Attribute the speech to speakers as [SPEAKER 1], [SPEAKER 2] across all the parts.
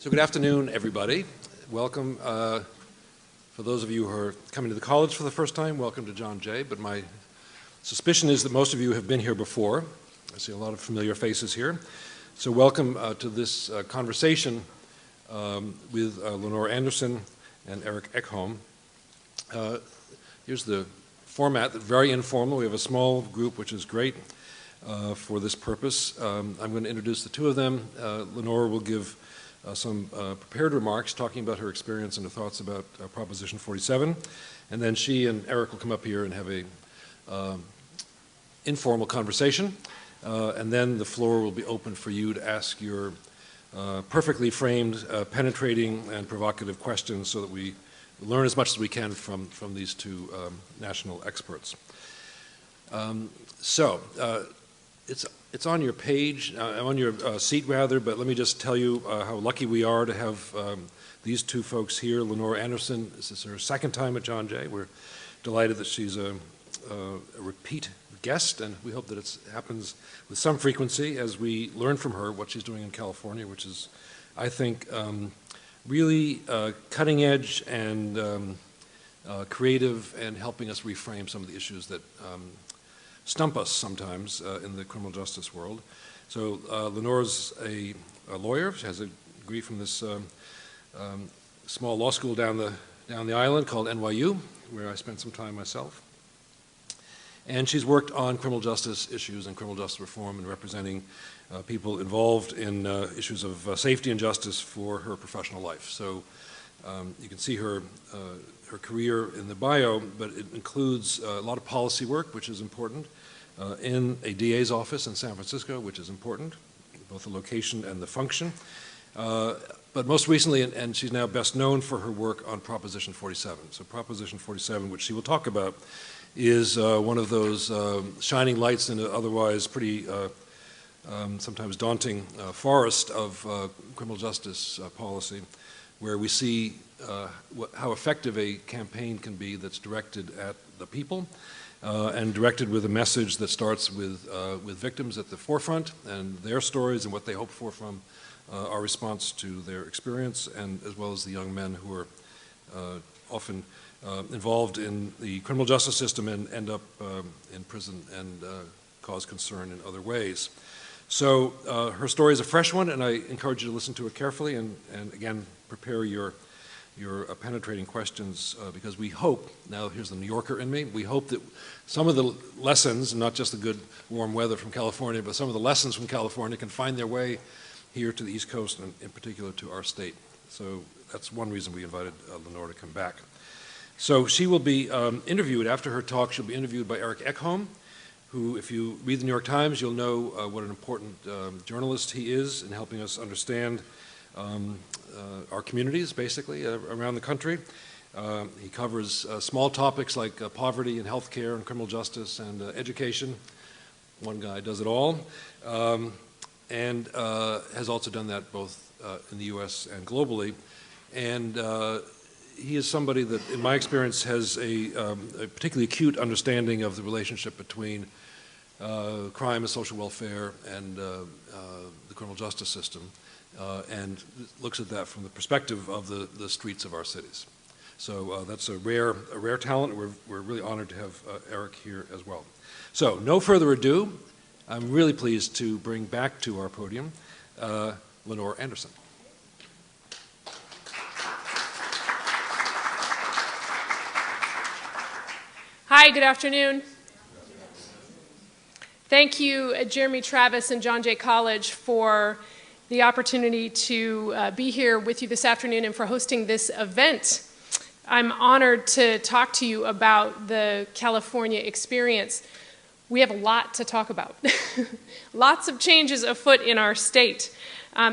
[SPEAKER 1] So good afternoon, everybody. Welcome. For those of you who are coming to the college for the first time, welcome to John Jay. But my suspicion is that most of you have been here before. I see a lot of familiar faces here. So welcome to this conversation with Lenore Anderson and Erik Eckholm. Here's the format, very informal. We have a small group, which is great for this purpose. I'm going to introduce the two of them. Lenore will give some prepared remarks talking about her experience and her thoughts about Proposition 47. And then she and Erik will come up here and have a informal conversation. And then the floor will be open for you to ask your perfectly framed, penetrating, and provocative questions so that we learn as much as we can from these two national experts. It's on your page, on your seat rather, but let me just tell you how lucky we are to have these two folks here. Lenore Anderson, this is her second time at John Jay. We're delighted that she's a repeat guest, and we hope that it happens with some frequency as we learn from her what she's doing in California, which is, I think, really cutting edge and creative and helping us reframe some of the issues that stump us sometimes in the criminal justice world. So Lenore's a lawyer. She has a degree from this small law school down the island called NYU, where I spent some time myself. And she's worked on criminal justice issues and criminal justice reform and representing people involved in issues of safety and justice for her professional life. So you can see her career in the bio, but it includes a lot of policy work, which is important, in a DA's office in San Francisco, which is important, both the location and the function. But most recently, and she's now best known for her work on Proposition 47. So Proposition 47, which she will talk about, is one of those shining lights in an otherwise pretty sometimes daunting forest of criminal justice policy, where we see how effective a campaign can be that's directed at the people and directed with a message that starts with victims at the forefront and their stories and what they hope for from our response to their experience, and as well as the young men who are often involved in the criminal justice system and end up in prison and cause concern in other ways. So her story is a fresh one, and I encourage you to listen to it carefully and again, prepare your penetrating questions because we hope, now here's the New Yorker in me, we hope that some of the lessons, not just the good warm weather from California, but some of the lessons from California can find their way here to the East Coast and in particular to our state. So that's one reason we invited Lenore to come back. So she will be interviewed, after her talk, she'll be interviewed by Erik Eckholm, who, if you read the New York Times, you'll know what an important journalist he is in helping us understand our communities, basically, around the country. He covers small topics like poverty and healthcare and criminal justice and education. One guy does it all. And has also done that both in the U.S. and globally. And he is somebody that, in my experience, has a particularly acute understanding of the relationship between crime and social welfare and the criminal justice system, and looks at that from the perspective of the streets of our cities. So that's a rare talent. We're really honored to have Erik here as well. So no further ado, I'm really pleased to bring back to our podium Lenore Anderson.
[SPEAKER 2] Hi, good afternoon. Thank you, Jeremy Travis and John Jay College, for the opportunity to be here with you this afternoon and for hosting this event. I'm honored to talk to you about the California experience. We have a lot to talk about. Lots of changes afoot in our state.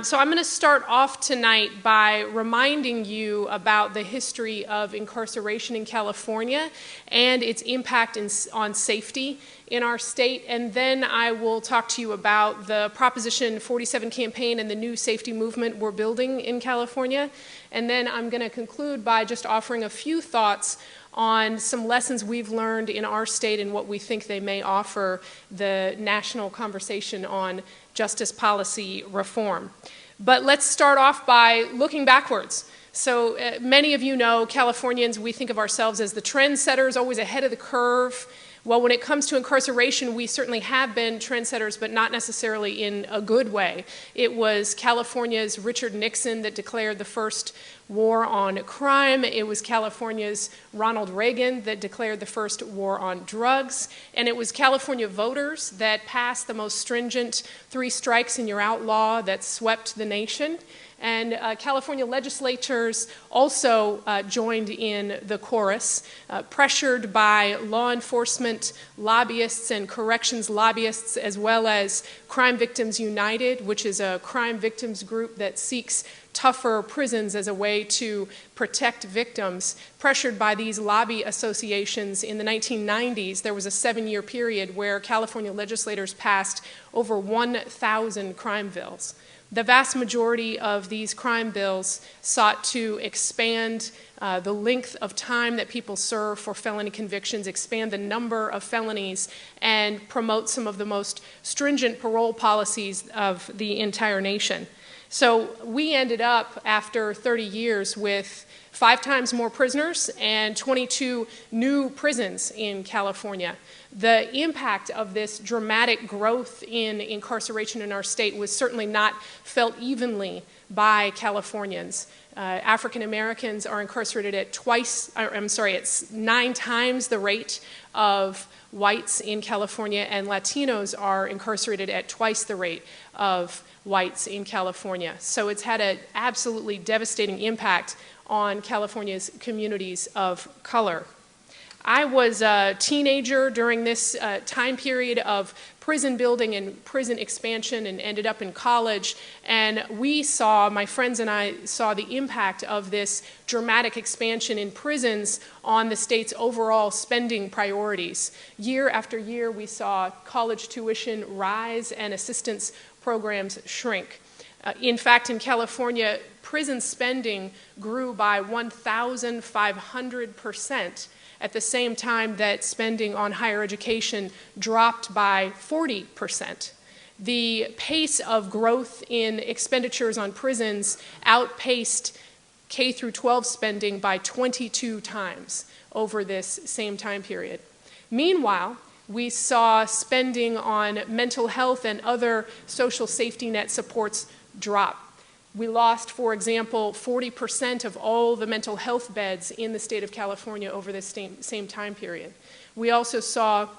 [SPEAKER 2] So I'm going to start off tonight by reminding you about the history of incarceration in California and its impact on safety in our state. And then I will talk to you about the Proposition 47 campaign and the new safety movement we're building in California. And then I'm going to conclude by just offering a few thoughts on some lessons we've learned in our state and what we think they may offer the national conversation on justice policy reform. But let's start off by looking backwards. So many of you know, Californians, we think of ourselves as the trendsetters, always ahead of the curve. Well, when it comes to incarceration, we certainly have been trendsetters, but not necessarily in a good way. It was California's Richard Nixon that declared the first war on crime. It was California's Ronald Reagan that declared the first war on drugs. And it was California voters that passed the most stringent 3 strikes and you're out law that swept the nation. And California legislatures also joined in the chorus, pressured by law enforcement lobbyists and corrections lobbyists, as well as Crime Victims United, which is a crime victims group that seeks tougher prisons as a way to protect victims. Pressured by these lobby associations in the 1990s, there was a 7-year period where California legislators passed over 1,000 crime bills. The vast majority of these crime bills sought to expand the length of time that people serve for felony convictions, expand the number of felonies, and promote some of the most stringent parole policies of the entire nation. So we ended up, after 30 years, with 5 times more prisoners and 22 new prisons in California. The impact of this dramatic growth in incarceration in our state was certainly not felt evenly by Californians. African Americans are incarcerated at it's 9 times the rate of whites in California, and Latinos are incarcerated at twice the rate of whites in California. So it's had an absolutely devastating impact on California's communities of color. I was a teenager during this time period of prison building and prison expansion and ended up in college, and my friends and I saw the impact of this dramatic expansion in prisons on the state's overall spending priorities. Year after year, we saw college tuition rise and assistance programs shrink. In fact, in California, prison spending grew by 1,500% at the same time that spending on higher education dropped by 40%. The pace of growth in expenditures on prisons outpaced K through 12 spending by 22 times over this same time period. Meanwhile, we saw spending on mental health and other social safety net supports drop. We lost, for example, 40% of all the mental health beds in the state of California over this same time period. We also saw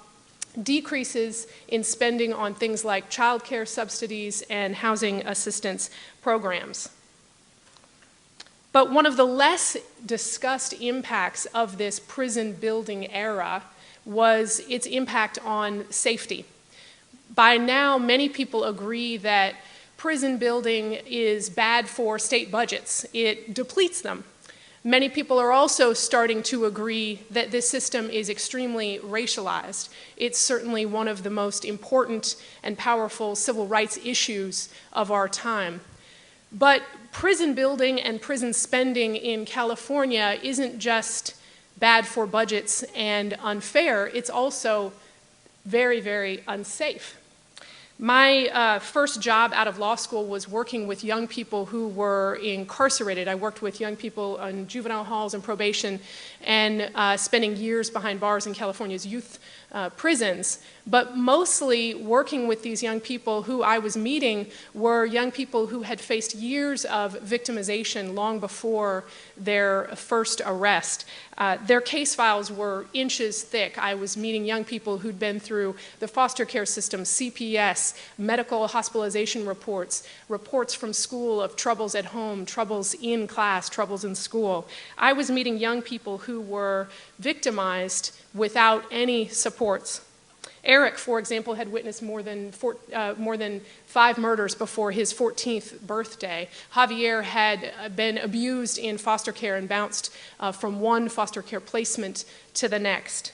[SPEAKER 2] decreases in spending on things like child care subsidies and housing assistance programs. But one of the less discussed impacts of this prison building era was its impact on safety. By now, many people agree that prison building is bad for state budgets. It depletes them. Many people are also starting to agree that this system is extremely racialized. It's certainly one of the most important and powerful civil rights issues of our time. But prison building and prison spending in California isn't just bad for budgets and unfair, it's also very, very unsafe. My first job out of law school was working with young people who were incarcerated. I worked with young people in juvenile halls and probation and spending years behind bars in California's youth prisons. But mostly working with these young people who I was meeting were young people who had faced years of victimization long before their first arrest. Their case files were inches thick. I was meeting young people who'd been through the foster care system, CPS, medical hospitalization reports, reports from school of troubles at home, troubles in class, troubles in school. I was meeting young people who were victimized without any supports. Erik, for example, had witnessed more than 5 murders before his 14th birthday. Javier had been abused in foster care and bounced from one foster care placement to the next.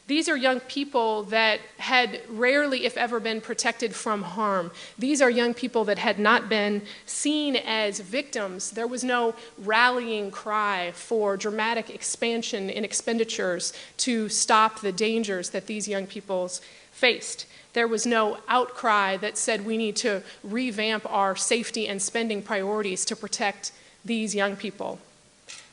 [SPEAKER 2] These are young people that had rarely, if ever, been protected from harm. These are young people that had not been seen as victims. There was no rallying cry for dramatic expansion in expenditures to stop the dangers that these young people faced. There was no outcry that said we need to revamp our safety and spending priorities to protect these young people.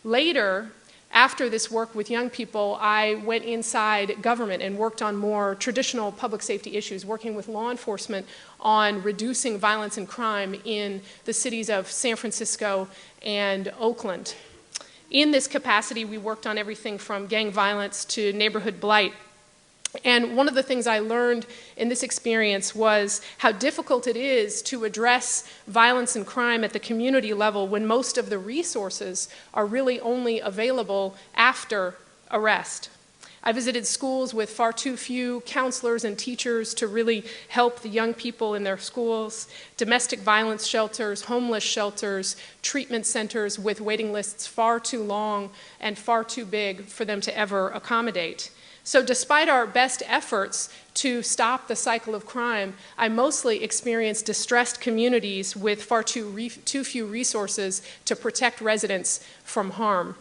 [SPEAKER 2] Later, after this work with young people, I went inside government and worked on more traditional public safety issues, working with law enforcement on reducing violence and crime in the cities of San Francisco and Oakland. In this capacity, we worked on everything from gang violence to neighborhood blight. And one of the things I learned in this experience was how difficult it is to address violence and crime at the community level when most of the resources are really only available after arrest. I visited schools with far too few counselors and teachers to really help the young people in their schools, domestic violence shelters, homeless shelters, treatment centers with waiting lists far too long and far too big for them to ever accommodate. So despite our best efforts to stop the cycle of crime, I mostly experienced distressed communities with far too few resources to protect residents from harm.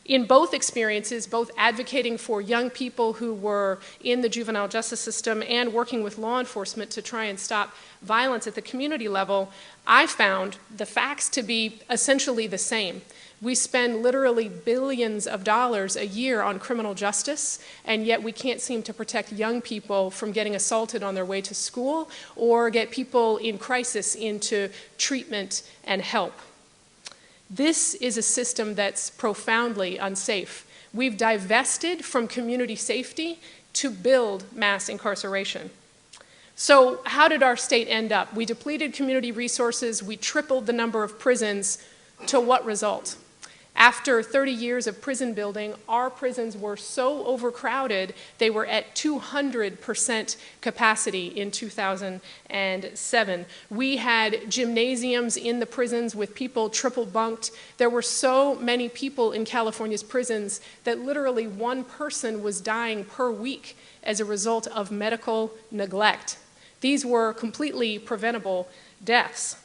[SPEAKER 2] In both experiences, both advocating for young people who were in the juvenile justice system and working with law enforcement to try and stop violence at the community level, I found the facts to be essentially the same. We spend literally billions of dollars a year on criminal justice, and yet we can't seem to protect young people from getting assaulted on their way to school or get people in crisis into treatment and help. This is a system that's profoundly unsafe. We've divested from community safety to build mass incarceration. So how did our state end up? We depleted community resources, we tripled the number of prisons. To what result? After 30 years of prison building, our prisons were so overcrowded, they were at 200% capacity in 2007. We had gymnasiums in the prisons with people triple bunked. There were so many people in California's prisons that literally one person was dying per week as a result of medical neglect. These were completely preventable deaths.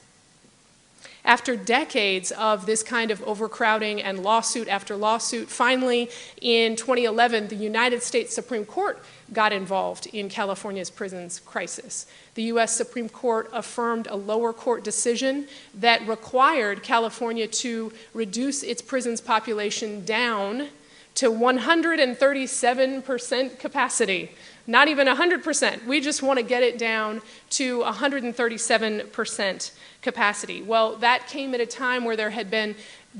[SPEAKER 2] After decades of this kind of overcrowding and lawsuit after lawsuit, finally in 2011, the United States Supreme Court got involved in California's prisons crisis. The U.S. Supreme Court affirmed a lower court decision that required California to reduce its prisons population down to 137% capacity. Not even 100%. We just want to get it down to 137% capacity. Well, that came at a time where there had been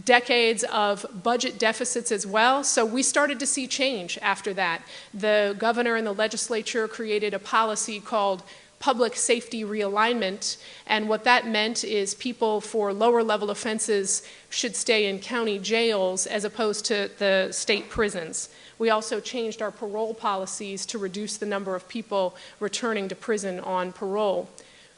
[SPEAKER 2] decades of budget deficits as well, so we started to see change after that. The governor and the legislature created a policy called public safety realignment, and what that meant is people for lower level offenses should stay in county jails as opposed to the state prisons. We also changed our parole policies to reduce the number of people returning to prison on parole.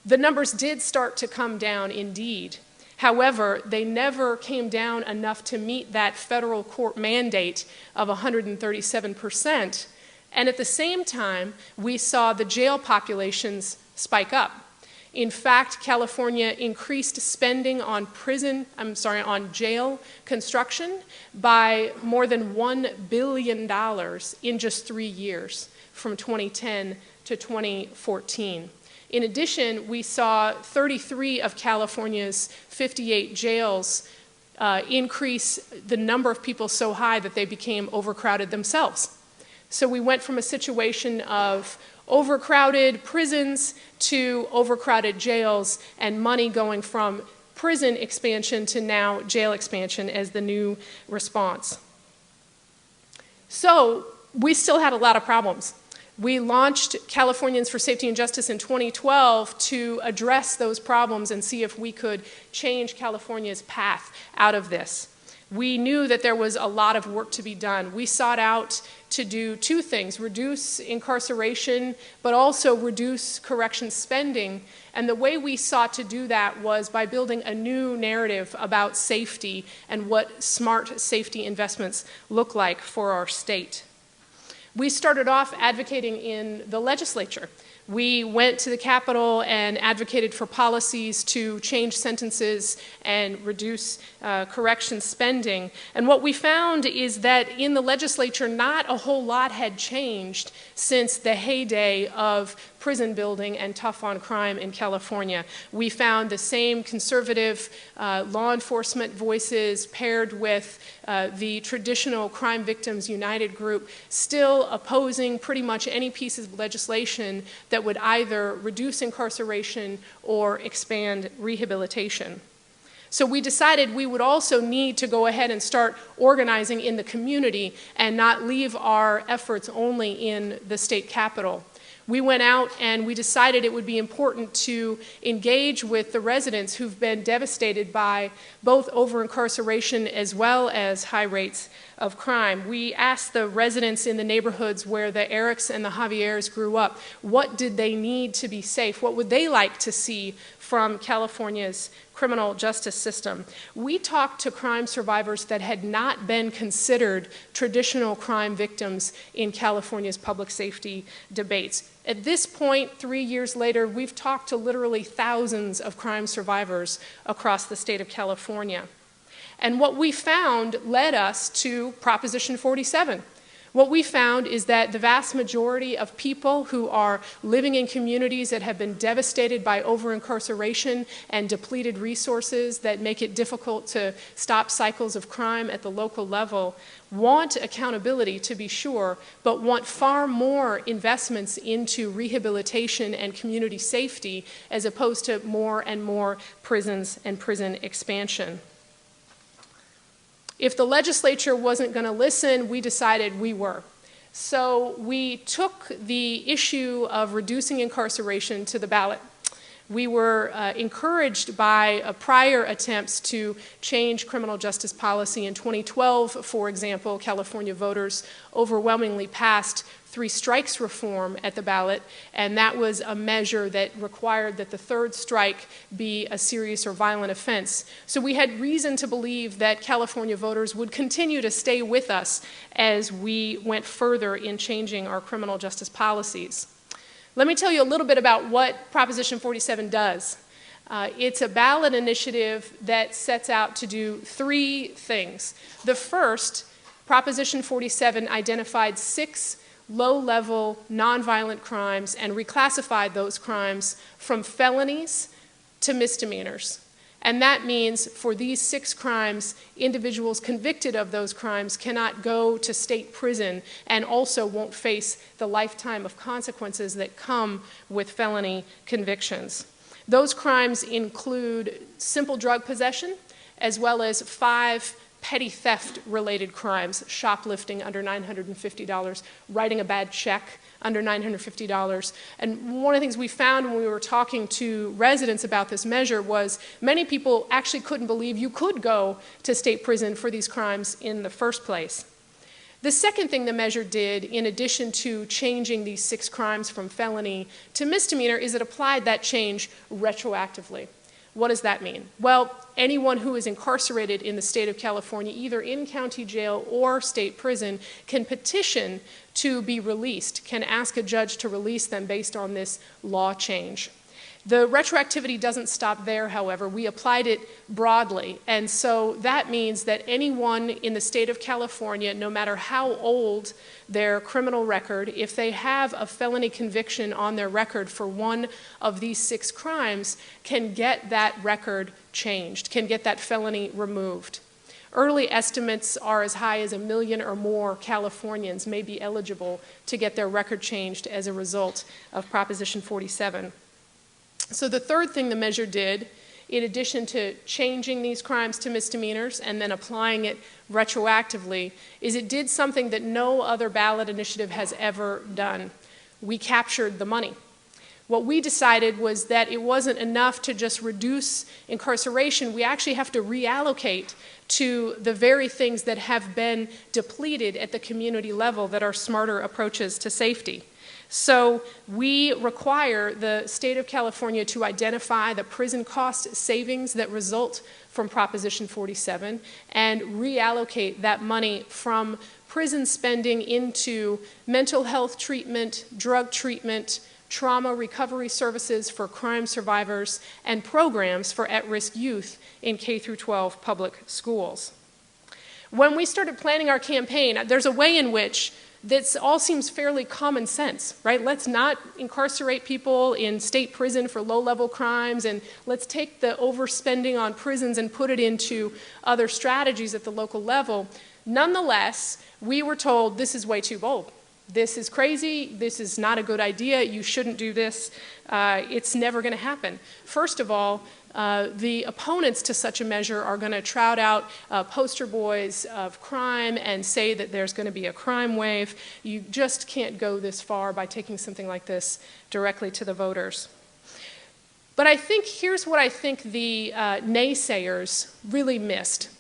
[SPEAKER 2] The numbers did start to come down indeed. However, they never came down enough to meet that federal court mandate of 137%. And at the same time, we saw the jail populations spike up. In fact, California increased spending on jail construction by more than $1 billion in just 3 years, from 2010 to 2014. In addition, we saw 33 of California's 58 jails increase the number of people so high that they became overcrowded themselves. So we went from a situation of overcrowded prisons to overcrowded jails, and money going from prison expansion to now jail expansion as the new response. So we still had a lot of problems. We launched Californians for Safety and Justice in 2012 to address those problems and see if we could change California's path out of this. We knew that there was a lot of work to be done. We sought out to do two things: reduce incarceration, but also reduce correction spending. And the way we sought to do that was by building a new narrative about safety and what smart safety investments look like for our state. We started off advocating in the legislature. We went to the Capitol and advocated for policies to change sentences and reduce correction spending. And what we found is that in the legislature, not a whole lot had changed since the heyday of prison building and tough on crime in California. We found the same conservative law enforcement voices paired with the traditional Crime Victims United group still opposing pretty much any piece of legislation that would either reduce incarceration or expand rehabilitation. So we decided we would also need to go ahead and start organizing in the community and not leave our efforts only in the state capitol. We went out and we decided it would be important to engage with the residents who've been devastated by both over-incarceration as well as high rates of crime. We asked the residents in the neighborhoods where the Eriks and the Javiers grew up, what did they need to be safe? What would they like to see from California's criminal justice system? We talked to crime survivors that had not been considered traditional crime victims in California's public safety debates. At this point, 3 years later, we've talked to literally thousands of crime survivors across the state of California. And what we found led us to Proposition 47. What we found is that the vast majority of people who are living in communities that have been devastated by over-incarceration and depleted resources that make it difficult to stop cycles of crime at the local level want accountability, to be sure, but want far more investments into rehabilitation and community safety as opposed to more and more prisons and prison expansion. If the legislature wasn't going to listen, we decided we were. So we took the issue of reducing incarceration to the ballot. We were encouraged by prior attempts to change criminal justice policy. In 2012, for example, California voters overwhelmingly passed 3 strikes reform at the ballot, and that was a measure that required that the 3rd strike be a serious or violent offense. So we had reason to believe that California voters would continue to stay with us as we went further in changing our criminal justice policies. Let me tell you a little bit about what Proposition 47 does. It's a ballot initiative that sets out to do 3 things. The first, Proposition 47 identified 6 low-level nonviolent crimes and reclassified those crimes from felonies to misdemeanors. And that means for these 6 crimes, individuals convicted of those crimes cannot go to state prison and also won't face the lifetime of consequences that come with felony convictions. Those crimes include simple drug possession, as well as 5 petty theft-related crimes, shoplifting under $950, writing a bad check under $950. And one of the things we found when we were talking to residents about this measure was many people actually couldn't believe you could go to state prison for these crimes in the first place. The second thing the measure did, in addition to changing these 6 crimes from felony to misdemeanor, is it applied that change retroactively. What does that mean? Well, anyone who is incarcerated in the state of California, either in county jail or state prison, can petition to be released, can ask a judge to release them based on this law change. The retroactivity doesn't stop there, however. We applied it broadly, and so that means that anyone in the state of California, no matter how old their criminal record, if they have a felony conviction on their record for one of these 6 crimes, can get that record changed, can get that felony removed. Early estimates are as high as 1 million or more Californians may be eligible to get their record changed as a result of Proposition 47. So the third thing the measure did, in addition to changing these crimes to misdemeanors and then applying it retroactively, is it did something that no other ballot initiative has ever done. We captured the money. What we decided was that it wasn't enough to just reduce incarceration. We actually have to reallocate to the very things that have been depleted at the community level that are smarter approaches to safety. So we require the state of California to identify the prison cost savings that result from Proposition 47 and reallocate that money from prison spending into mental health treatment, drug treatment, trauma recovery services for crime survivors, and programs for at-risk youth in K-12 public schools. When we started planning our campaign, there's a way in which this all seems fairly common sense, right? Let's not incarcerate people in state prison for low-level crimes, and let's take the overspending on prisons and put it into other strategies at the local level. Nonetheless, we were told this is way too bold. This is crazy. This is not a good idea. You shouldn't do this. It's never going to happen. First of all, the opponents to such a measure are going to trout out poster boys of crime and say that there's going to be a crime wave. You just can't go this far by taking something like this directly to the voters. But I think here's what I think the naysayers really missed.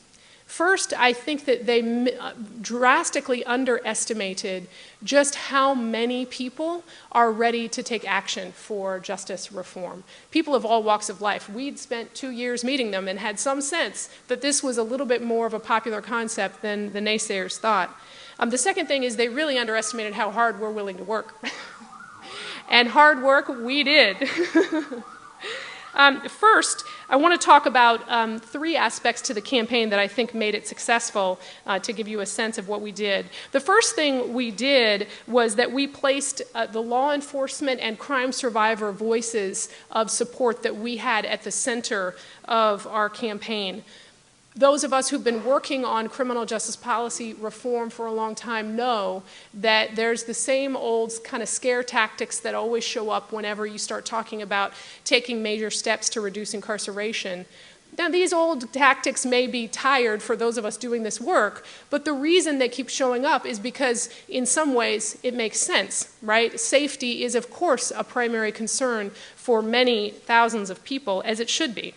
[SPEAKER 2] First, I think that they drastically underestimated just how many people are ready to take action for justice reform. People of all walks of life. We'd spent 2 years meeting them and had some sense that this was a little bit more of a popular concept than the naysayers thought. The second thing is they really underestimated how hard we're willing to work. And hard work we did. First, I want to talk about 3 aspects to the campaign that I think made it successful to give you a sense of what we did. The first thing we did was that we placed the law enforcement and crime survivor voices of support that we had at the center of our campaign. Those of us who've been working on criminal justice policy reform for a long time know that there's the same old kind of scare tactics that always show up whenever you start talking about taking major steps to reduce incarceration. Now, these old tactics may be tired for those of us doing this work, but the reason they keep showing up is because in some ways it makes sense, right? Safety is, of course, a primary concern for many thousands of people, as it should be.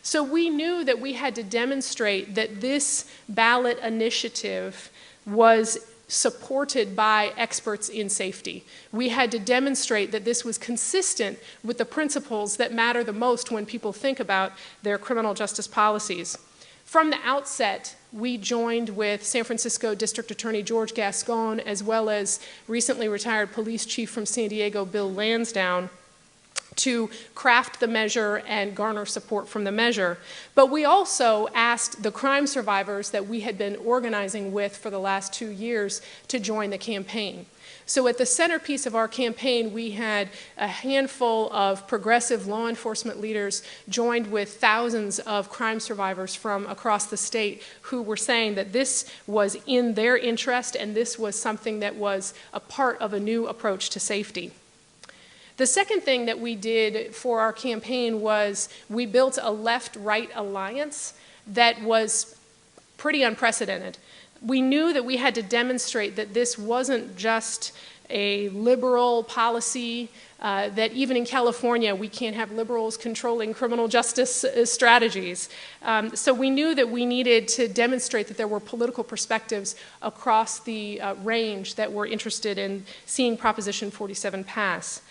[SPEAKER 2] So we knew that we had to demonstrate that this ballot initiative was supported by experts in safety. We had to demonstrate that this was consistent with the principles that matter the most when people think about their criminal justice policies. From the outset, we joined with San Francisco District Attorney George Gascon, as well as recently retired police chief from San Diego, Bill Lansdowne, to craft the measure and garner support from the measure. But we also asked the crime survivors that we had been organizing with for the last 2 years to join the campaign. So at the centerpiece of our campaign, we had a handful of progressive law enforcement leaders joined with thousands of crime survivors from across the state who were saying that this was in their interest and this was something that was a part of a new approach to safety. The second thing that we did for our campaign was we built a left-right alliance that was pretty unprecedented. We knew that we had to demonstrate that this wasn't just a liberal policy, that even in California we can't have liberals controlling criminal justice strategies. So we knew that we needed to demonstrate that there were political perspectives across the range that were interested in seeing Proposition 47 pass.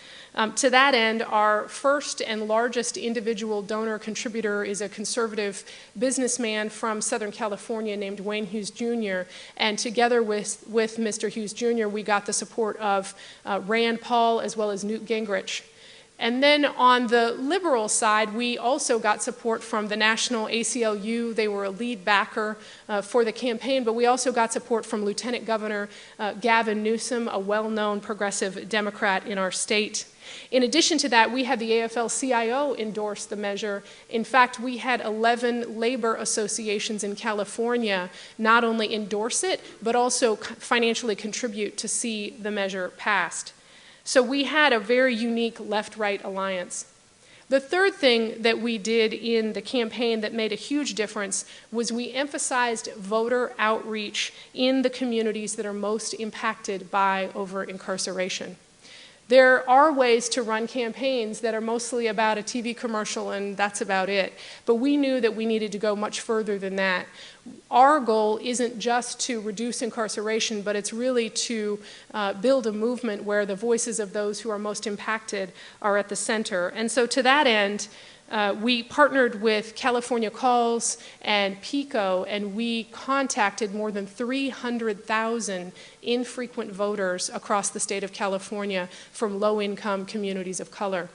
[SPEAKER 2] To that end, our first and largest individual donor contributor is a conservative businessman from Southern California named Wayne Hughes Jr. And together with Mr. Hughes Jr., we got the support of Rand Paul as well as Newt Gingrich. And then on the liberal side, we also got support from the National ACLU. They were a lead backer for the campaign, but we also got support from Lieutenant Governor Gavin Newsom, a well-known progressive Democrat in our state. In addition to that, we had the AFL-CIO endorse the measure. In fact, we had 11 labor associations in California not only endorse it, but also financially contribute to see the measure passed. So we had a very unique left-right alliance. The third thing that we did in the campaign that made a huge difference was we emphasized voter outreach in the communities that are most impacted by over-incarceration. There are ways to run campaigns that are mostly about a TV commercial and that's about it. But we knew that we needed to go much further than that. Our goal isn't just to reduce incarceration, but it's really to build a movement where the voices of those who are most impacted are at the center. And so to that end, we partnered with California Calls and PICO, and we contacted more than 300,000 infrequent voters across the state of California from low-income communities of color.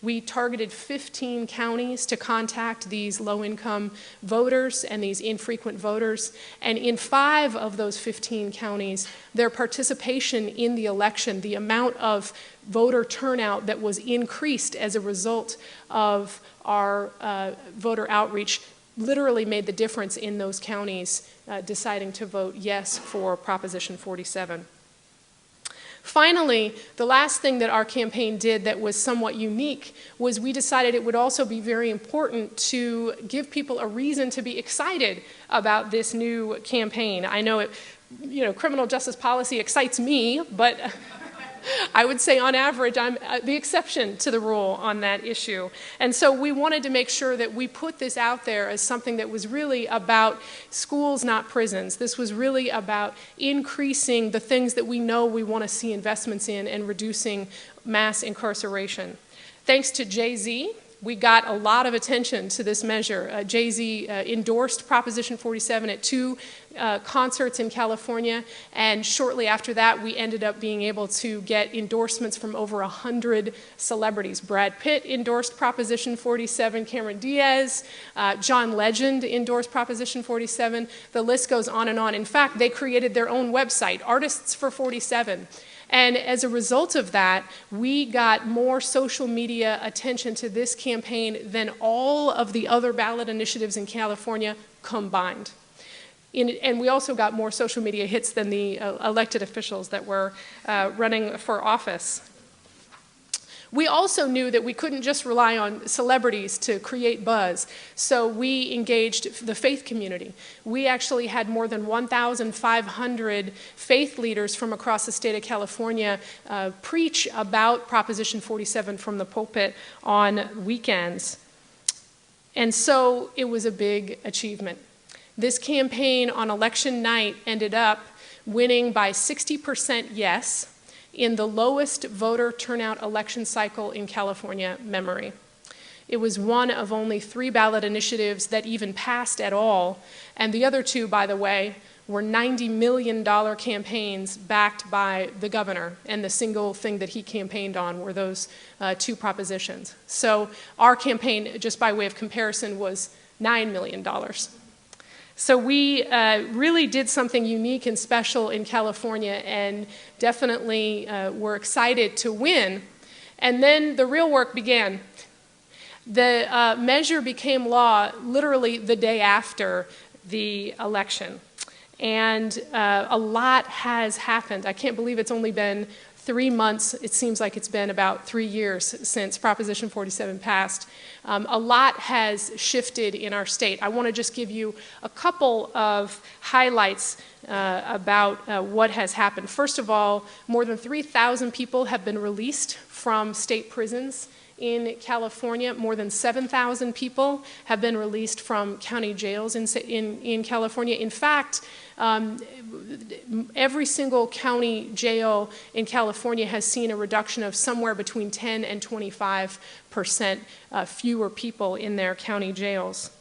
[SPEAKER 2] We targeted 15 counties to contact these low-income voters and these infrequent voters. And in 5 of those 15 counties, their participation in the election, the amount of voter turnout that was increased as a result of our voter outreach, literally made the difference in those counties deciding to vote yes for Proposition 47. Finally, the last thing that our campaign did that was somewhat unique was we decided it would also be very important to give people a reason to be excited about this new campaign. I know criminal justice policy excites me, but I would say on average I'm the exception to the rule on that issue. And so we wanted to make sure that we put this out there as something that was really about schools, not prisons. This was really about increasing the things that we know we want to see investments in and reducing mass incarceration. Thanks to Jay-Z, we got a lot of attention to this measure. Jay-Z endorsed Proposition 47 at 2 concerts in California, and shortly after that we ended up being able to get endorsements from over 100 celebrities. Brad Pitt endorsed Proposition 47, Cameron Diaz, John Legend endorsed Proposition 47. The list goes on and on. In fact, they created their own website, Artists for 47. And as a result of that, we got more social media attention to this campaign than all of the other ballot initiatives in California combined. And we also got more social media hits than the elected officials that were running for office. We also knew that we couldn't just rely on celebrities to create buzz, so we engaged the faith community. We actually had more than 1,500 faith leaders from across the state of California preach about Proposition 47 from the pulpit on weekends. And so it was a big achievement. This campaign on election night ended up winning by 60% yes, in the lowest voter turnout election cycle in California memory. It was one of only 3 ballot initiatives that even passed at all, and the other 2, by the way, were $90 million campaigns backed by the governor, and the single thing that he campaigned on were those 2 propositions. So our campaign, just by way of comparison, was $9 million. So we really did something unique and special in California, and definitely were excited to win. And then the real work began. The measure became law literally the day after the election. And a lot has happened. I can't believe it's only been 3 months. It seems like it's been about 3 years since Proposition 47 passed. A lot has shifted in our state. I want to just give you a couple of highlights about what has happened. First of all, more than 3,000 people have been released from state prisons in California. More than 7,000 people have been released from county jails in California. In fact, every single county jail in California has seen a reduction of somewhere between 10 and 25% fewer people in their county jails.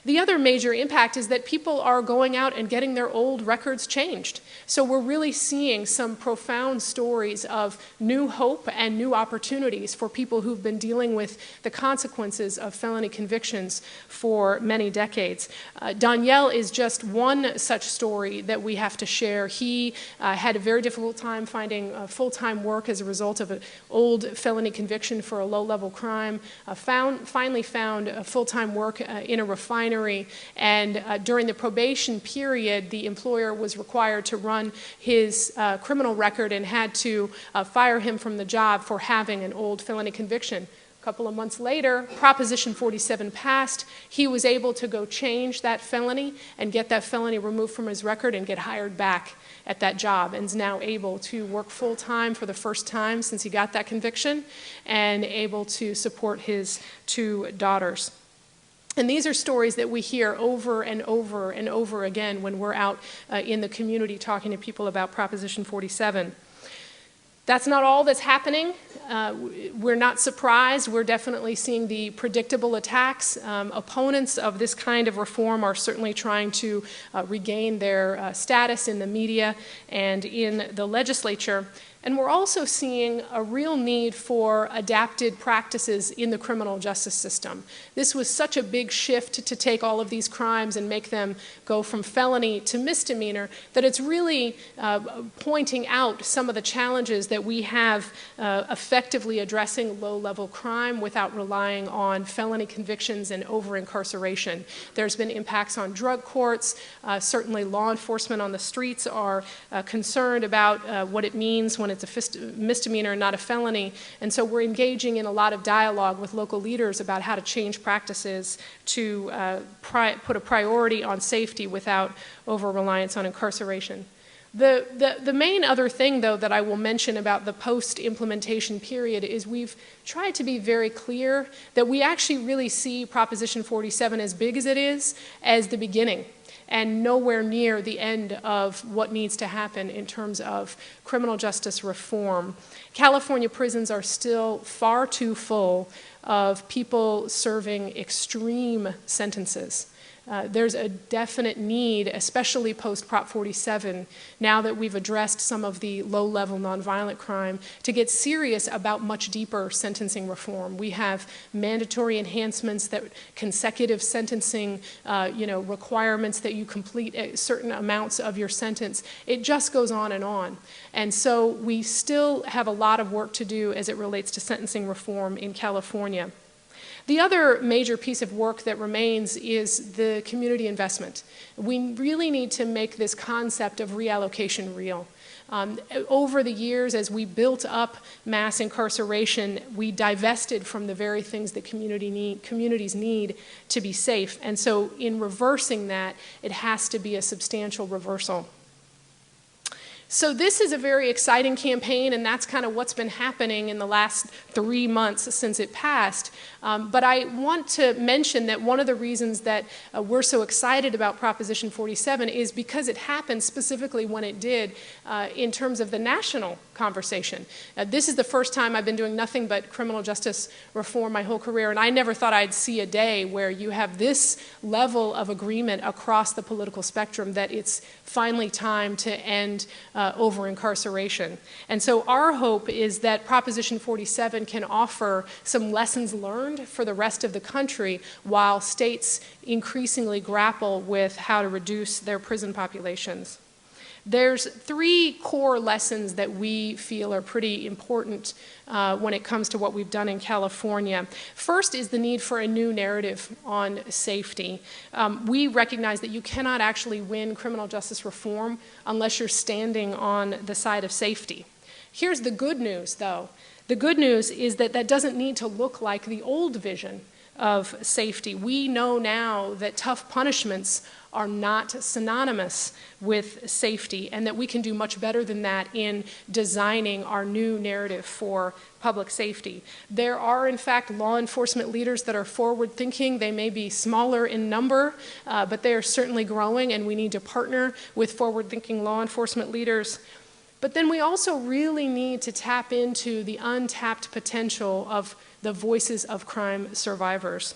[SPEAKER 2] The other major impact is that people are going out and getting their old records changed. So we're really seeing some profound stories of new hope and new opportunities for people who've been dealing with the consequences of felony convictions for many decades. Danielle is just one such story that we have to share. He had a very difficult time finding full-time work as a result of an old felony conviction for a low-level crime, finally found full-time work in a refinery, and during the probation period, the employer was required to run his criminal record and had to fire him from the job for having an old felony conviction. A couple of months later, Proposition 47 passed. He was able to go change that felony and get that felony removed from his record and get hired back at that job, and is now able to work full-time for the first time since he got that conviction, and able to support his 2 daughters. And these are stories that we hear over and over and over again when we're out in the community talking to people about Proposition 47. That's not all that's happening. We're not surprised. We're definitely seeing the predictable attacks. Opponents of this kind of reform are certainly trying to regain their status in the media and in the legislature. And we're also seeing a real need for adapted practices in the criminal justice system. This was such a big shift to take all of these crimes and make them go from felony to misdemeanor that it's really pointing out some of the challenges that we have effectively addressing low-level crime without relying on felony convictions and over-incarceration. There's been impacts on drug courts. Certainly law enforcement on the streets are concerned about what it means when it's a misdemeanor and not a felony. And so we're engaging in a lot of dialogue with local leaders about how to change practices to put a priority on safety without over-reliance on incarceration. The main other thing, though, that I will mention about the post-implementation period is we've tried to be very clear that we actually really see Proposition 47, as big as it is, as the beginning and nowhere near the end of what needs to happen in terms of criminal justice reform. California prisons are still far too full of people serving extreme sentences. There's a definite need, especially post-Prop 47, now that we've addressed some of the low-level nonviolent crime, to get serious about much deeper sentencing reform. We have mandatory enhancements, that consecutive sentencing, requirements that you complete certain amounts of your sentence. It just goes on. And so we still have a lot of work to do as it relates to sentencing reform in California. The other major piece of work that remains is the community investment. We really need to make this concept of reallocation real. Over the years, as we built up mass incarceration, we divested from the very things that communities need to be safe. And so in reversing that, it has to be a substantial reversal. So this is a very exciting campaign, and that's kind of what's been happening in the last 3 months since it passed. But I want to mention that one of the reasons that we're so excited about Proposition 47 is because it happened specifically when it did in terms of the national conversation. This is the first time I've been doing nothing but criminal justice reform my whole career, and I never thought I'd see a day where you have this level of agreement across the political spectrum that it's finally time to end over-incarceration. And so our hope is that Proposition 47 can offer some lessons learned for the rest of the country while states increasingly grapple with how to reduce their prison populations. There's 3 core lessons that we feel are pretty important when it comes to what we've done in California. First is the need for a new narrative on safety. We recognize that you cannot actually win criminal justice reform unless you're standing on the side of safety. Here's the good news, though. The good news is that that doesn't need to look like the old vision of safety. We know now that tough punishments are not synonymous with safety, and that we can do much better than that in designing our new narrative for public safety. There are, in fact, law enforcement leaders that are forward-thinking. They may be smaller in number, but they are certainly growing, and we need to partner with forward-thinking law enforcement leaders. But then we also really need to tap into the untapped potential of the voices of crime survivors.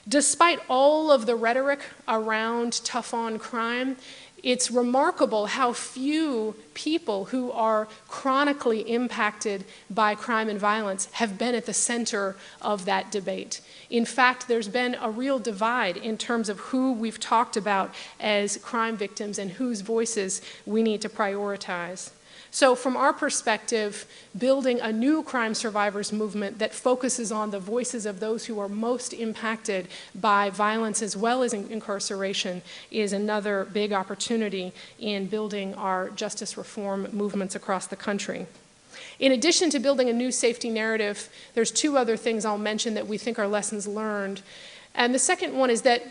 [SPEAKER 2] Despite all of the rhetoric around tough on crime, it's remarkable how few people who are chronically impacted by crime and violence have been at the center of that debate. In fact, there's been a real divide in terms of who we've talked about as crime victims and whose voices we need to prioritize. So from our perspective, building a new crime survivors movement that focuses on the voices of those who are most impacted by violence as well as incarceration is another big opportunity in building our justice reform movements across the country. In addition to building a new safety narrative, there's 2 other things I'll mention that we think are lessons learned. And the second one is that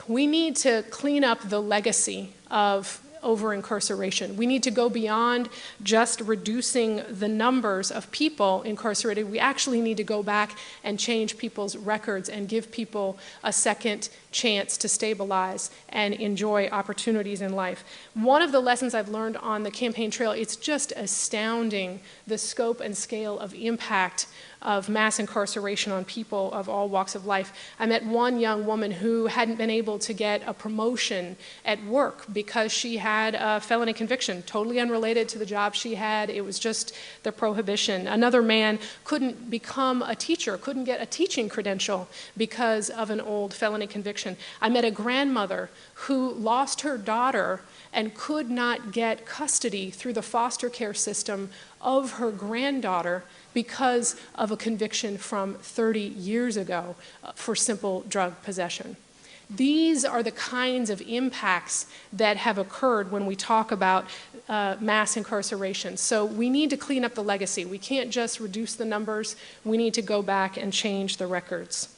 [SPEAKER 2] we need to clean up the legacy of over-incarceration. We need to go beyond just reducing the numbers of people incarcerated. We actually need to go back and change people's records and give people a second chance to stabilize and enjoy opportunities in life. One of the lessons I've learned on the campaign trail, it's just astounding the scope and scale of impact of mass incarceration on people of all walks of life. I met one young woman who hadn't been able to get a promotion at work because she had a felony conviction, totally unrelated to the job she had. It was just the prohibition. Another man couldn't become a teacher, couldn't get a teaching credential because of an old felony conviction. I met a grandmother who lost her daughter and could not get custody through the foster care system of her granddaughter because of a conviction from 30 years ago for simple drug possession. These are the kinds of impacts that have occurred when we talk about mass incarceration. So we need to clean up the legacy. We can't just reduce the numbers. We need to go back and change the records.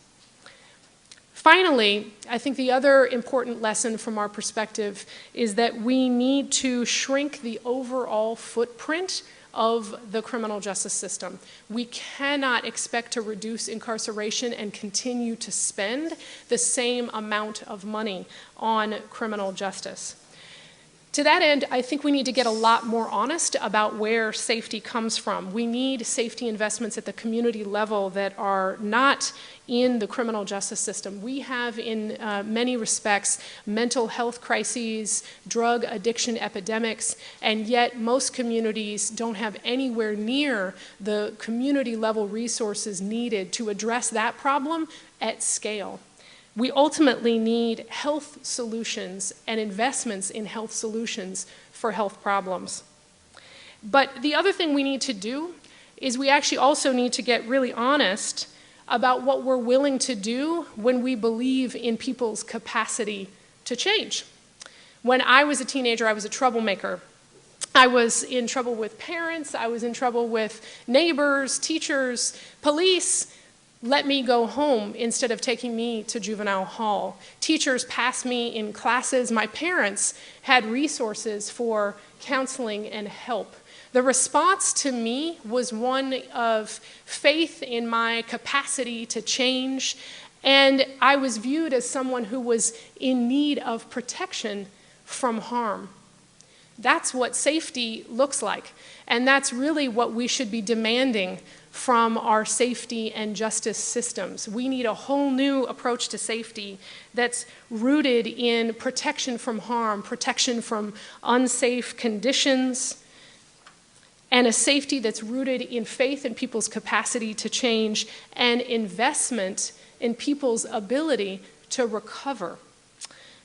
[SPEAKER 2] Finally, I think the other important lesson from our perspective is that we need to shrink the overall footprint of the criminal justice system. We cannot expect to reduce incarceration and continue to spend the same amount of money on criminal justice. To that end, I think we need to get a lot more honest about where safety comes from. We need safety investments at the community level that are not in the criminal justice system. We have, in many respects, mental health crises, drug addiction epidemics, and yet most communities don't have anywhere near the community level resources needed to address that problem at scale. We ultimately need health solutions and investments in health solutions for health problems. But the other thing we need to do is we actually also need to get really honest about what we're willing to do when we believe in people's capacity to change. When I was a teenager, I was a troublemaker. I was in trouble with parents, I was in trouble with neighbors, teachers, police. Let me go home instead of taking me to juvenile hall. Teachers passed me in classes. My parents had resources for counseling and help. The response to me was one of faith in my capacity to change, and I was viewed as someone who was in need of protection from harm. That's what safety looks like, and that's really what we should be demanding from our safety and justice systems. We need a whole new approach to safety that's rooted in protection from harm, protection from unsafe conditions, and a safety that's rooted in faith in people's capacity to change and investment in people's ability to recover.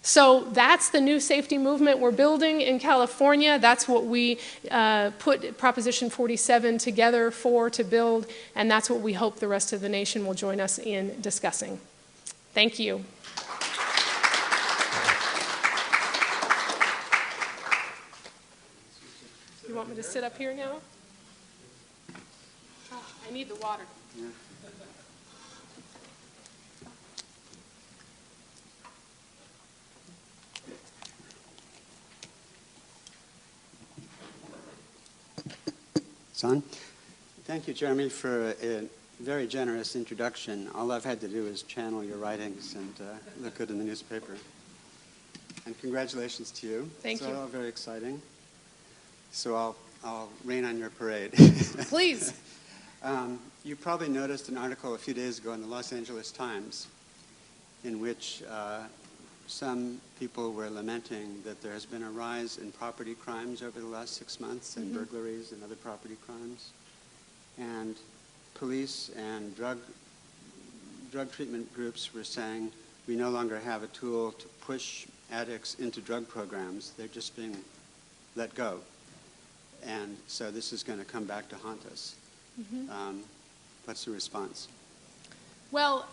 [SPEAKER 2] So that's the new safety movement we're building in California. That's what we put Proposition 47 together to build, and that's what we hope the rest of the nation will join us in discussing. Thank you. You want me to sit up here now? Oh, I need the water.
[SPEAKER 3] Yeah. Son? Thank you, Jeremy, for a very generous introduction. All I've had to do is channel your writings and look good in the newspaper. And congratulations to you.
[SPEAKER 2] Thank you.
[SPEAKER 3] It's all very exciting. So I'll rain on your parade.
[SPEAKER 2] Please.
[SPEAKER 3] You probably noticed an article a few days ago in the Los Angeles Times in which some people were lamenting that there has been a rise in property crimes over the last 6 months, and burglaries and other property crimes. And police and drug treatment groups were saying we no longer have a tool to push addicts into drug programs. They're just being let go. And so this is going to come back to haunt us. What's the response?
[SPEAKER 2] Well,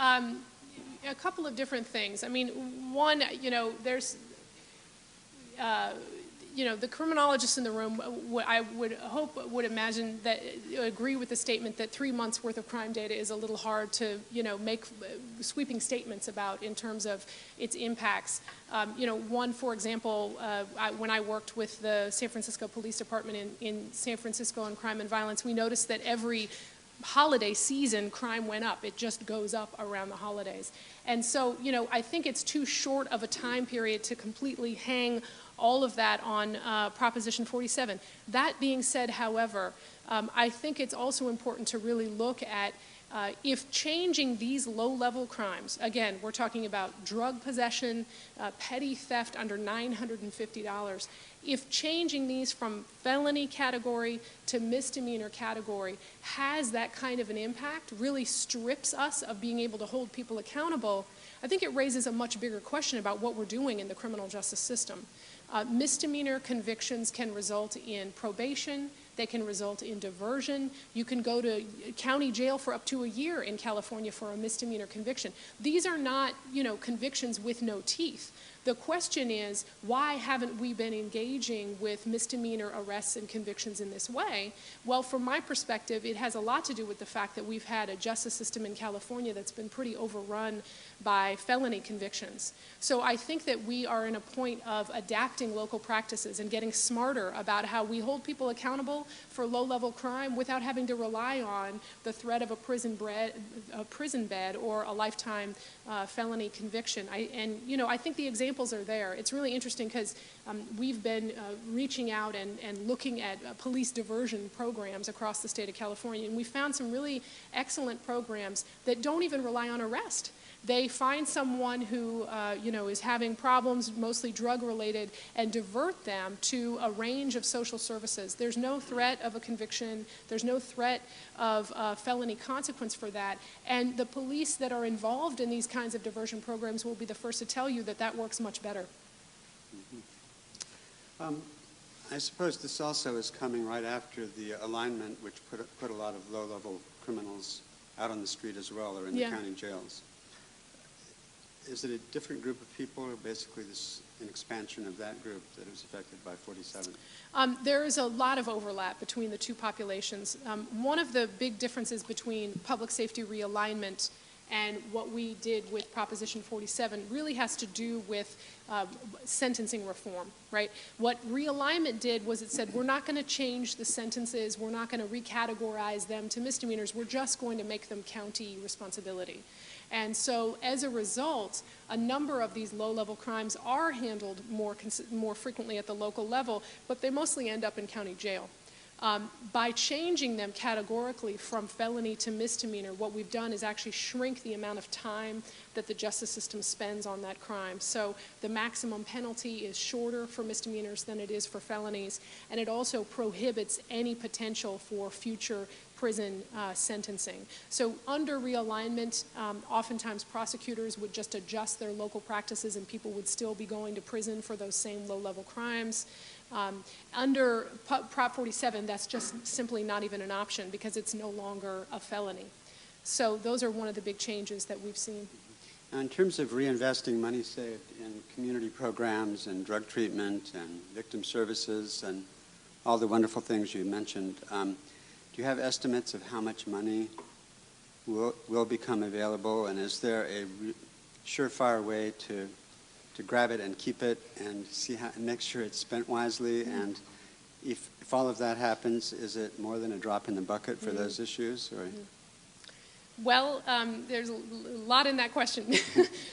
[SPEAKER 2] a couple of different things. I mean, one, there's, the criminologists in the room, I would hope, would imagine that, agree with the statement that 3 months worth of crime data is a little hard to, make sweeping statements about in terms of its impacts. One, for example, when I worked with the San Francisco Police Department in San Francisco on crime and violence, we noticed that every holiday season, crime went up. It just goes up around the holidays. And so, I think it's too short of a time period to completely hang all of that on Proposition 47. That being said, however, I think it's also important to really look at If changing these low-level crimes, again, we're talking about drug possession, petty theft under $950, if changing these from felony category to misdemeanor category has that kind of an impact, really strips us of being able to hold people accountable, I think it raises a much bigger question about what we're doing in the criminal justice system. Misdemeanor convictions can result in probation. They can result in diversion. You can go to county jail for up to a year in California for a misdemeanor conviction. These are not, convictions with no teeth. The question is, why haven't we been engaging with misdemeanor arrests and convictions in this way? Well, from my perspective, it has a lot to do with the fact that we've had a justice system in California that's been pretty overrun by felony convictions. So I think that we are in a point of adapting local practices and getting smarter about how we hold people accountable for low-level crime without having to rely on the threat of a prison bed or a lifetime felony conviction. I think the examples are there. It's really interesting because we've been reaching out and looking at police diversion programs across the state of California, and we found some really excellent programs that don't even rely on arrest. They find someone who, is having problems, mostly drug-related, and divert them to a range of social services. There's no threat of a conviction. There's no threat of felony consequence for that. And the police that are involved in these kinds of diversion programs will be the first to tell you that that works much better.
[SPEAKER 3] Mm-hmm. I suppose this also is coming right after the alignment, which put a lot of low-level criminals out on the street as well, or in the county jails. Is it a different group of people, or basically an expansion of that group that was affected by 47?
[SPEAKER 2] There is a lot of overlap between the two populations. One of the big differences between public safety realignment and what we did with Proposition 47 really has to do with sentencing reform, right? What realignment did was it said, we're not going to change the sentences, we're not going to recategorize them to misdemeanors, we're just going to make them county responsibility. And so as a result, a number of these low-level crimes are handled more frequently at the local level, but they mostly end up in county jail. By changing them categorically from felony to misdemeanor, what we've done is actually shrink the amount of time that the justice system spends on that crime. So the maximum penalty is shorter for misdemeanors than it is for felonies, and it also prohibits any potential for future prison sentencing. So under realignment, oftentimes prosecutors would just adjust their local practices and people would still be going to prison for those same low-level crimes. Under Prop 47, that's just simply not even an option because it's no longer a felony. So those are one of the big changes that we've seen.
[SPEAKER 3] Now, in terms of reinvesting money saved in community programs and drug treatment and victim services and all the wonderful things you mentioned, do you have estimates of how much money will become available, and is there a surefire way to grab it and keep it and make sure it's spent wisely? Mm-hmm. And if all of that happens, is it more than a drop in the bucket for those issues? Or?
[SPEAKER 2] Mm-hmm. Well, there's a lot in that question.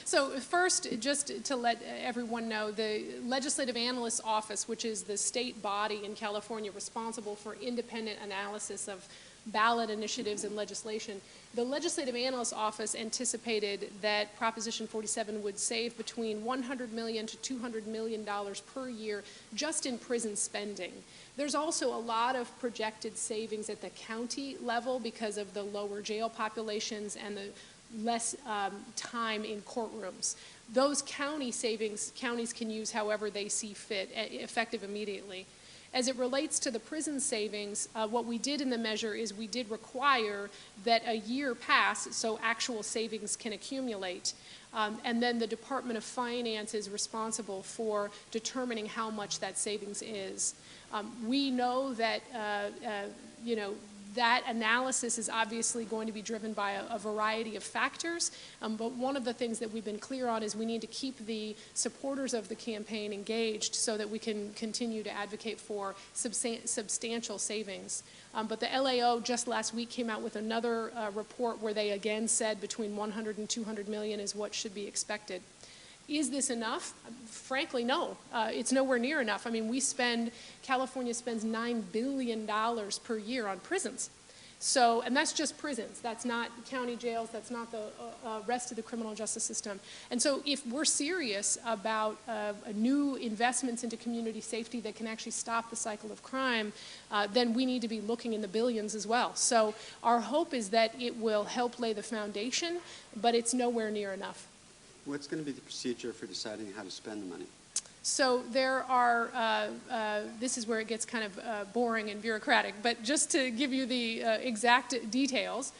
[SPEAKER 2] So first, just to let everyone know, the Legislative Analyst's Office, which is the state body in California responsible for independent analysis of ballot initiatives and legislation, the Legislative Analyst's Office anticipated that Proposition 47 would save between $100 million to $200 million per year just in prison spending. There's also a lot of projected savings at the county level because of the lower jail populations and the less time in courtrooms. Those county savings, counties can use however they see fit, effective immediately. As it relates to the prison savings, what we did in the measure is we did require that a year pass so actual savings can accumulate. And then the Department of Finance is responsible for determining how much that savings is. We know that, that analysis is obviously going to be driven by a variety of factors, but one of the things that we've been clear on is we need to keep the supporters of the campaign engaged so that we can continue to advocate for substantial savings. But the LAO just last week came out with another report where they again said between 100 and 200 million is what should be expected. Is this enough? Frankly, no. It's nowhere near enough. I mean, California spends $9 billion per year on prisons. So, and that's just prisons. That's not county jails. That's not the rest of the criminal justice system. And so if we're serious about new investments into community safety that can actually stop the cycle of crime, then we need to be looking in the billions as well. So our hope is that it will help lay the foundation, but it's nowhere near enough.
[SPEAKER 3] What's going to be the procedure for deciding how to spend the money?
[SPEAKER 2] So there are, this is where it gets kind of boring and bureaucratic, but just to give you the exact details,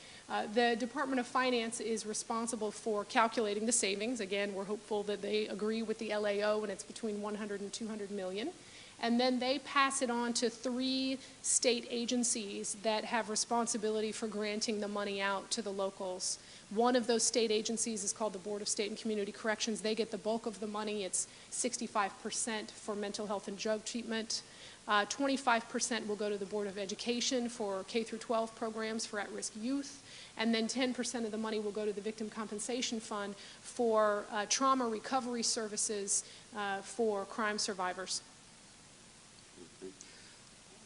[SPEAKER 2] the Department of Finance is responsible for calculating the savings. Again, we're hopeful that they agree with the LAO and it's between 100 and 200 million. And then they pass it on to 3 state agencies that have responsibility for granting the money out to the locals. One of those state agencies is called the Board of State and Community Corrections. They get the bulk of the money. It's 65% for mental health and drug treatment. 25% will go to the Board of Education for K through 12 programs for at-risk youth. And then 10% of the money will go to the Victim Compensation Fund for trauma recovery services for crime survivors.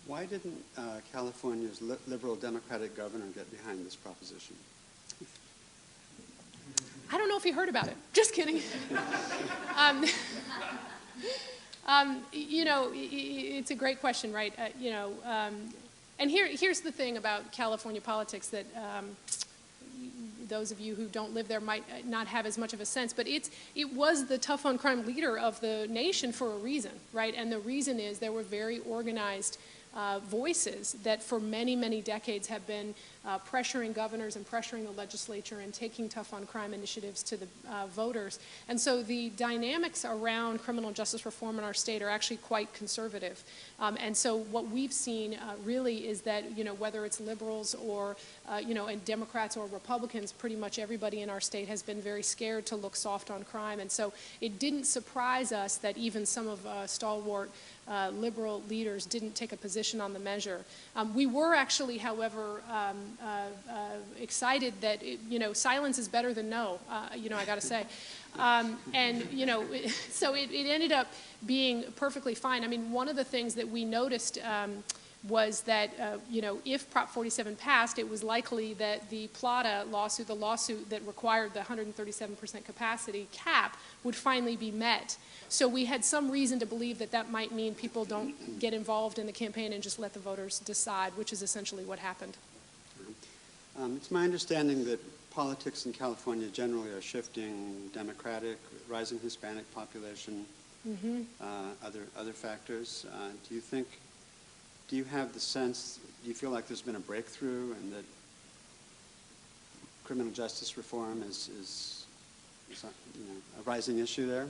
[SPEAKER 3] Why didn't California's liberal Democratic governor get behind this proposition?
[SPEAKER 2] I don't know if he heard about it. Just kidding. You know, it's a great question, right? And here's the thing about California politics that those of you who don't live there might not have as much of a sense, but it was the tough on crime leader of the nation for a reason, right? And the reason is there were very organized voices that for many, many decades have been pressuring governors and pressuring the legislature and taking tough on crime initiatives to the voters. And so the dynamics around criminal justice reform in our state are actually quite conservative. And so what we've seen really is that, you know, whether it's liberals or, you know, and Democrats or Republicans, pretty much everybody in our state has been very scared to look soft on crime. And so it didn't surprise us that even some of stalwart liberal leaders didn't take a position on the measure. We were actually, however, excited that, you know, silence is better than no, you know, I got to say. And, you know, so it ended up being perfectly fine. I mean, one of the things that we noticed was that, you know, if Prop 47 passed, it was likely that the Plata lawsuit, the lawsuit that required the 137% capacity cap, would finally be met. So we had some reason to believe that that might mean people don't get involved in the campaign and just let the voters decide, which is essentially what happened.
[SPEAKER 3] It's my understanding that politics in California generally are shifting Democratic, rising Hispanic population, other factors. Do you have the sense, do you feel like there's been a breakthrough and that criminal justice reform is you know, a rising issue there?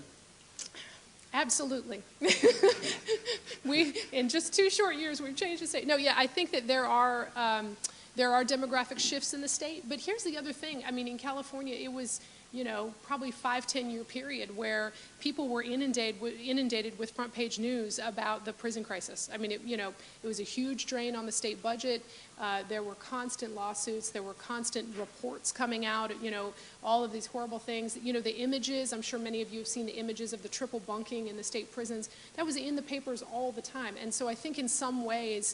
[SPEAKER 2] Absolutely. In just 2 short years, we've changed the state. No, yeah, I think that there are demographic shifts in the state, but here's the other thing. I mean, in California, it was, you know, probably 5-10 year period where people were inundated with front page news about the prison crisis. I mean, you know, it was a huge drain on the state budget. There were constant lawsuits. There were constant reports coming out, you know, all of these horrible things. You know, the images, I'm sure many of you have seen the images of the triple bunking in the state prisons. That was in the papers all the time. And so I think in some ways,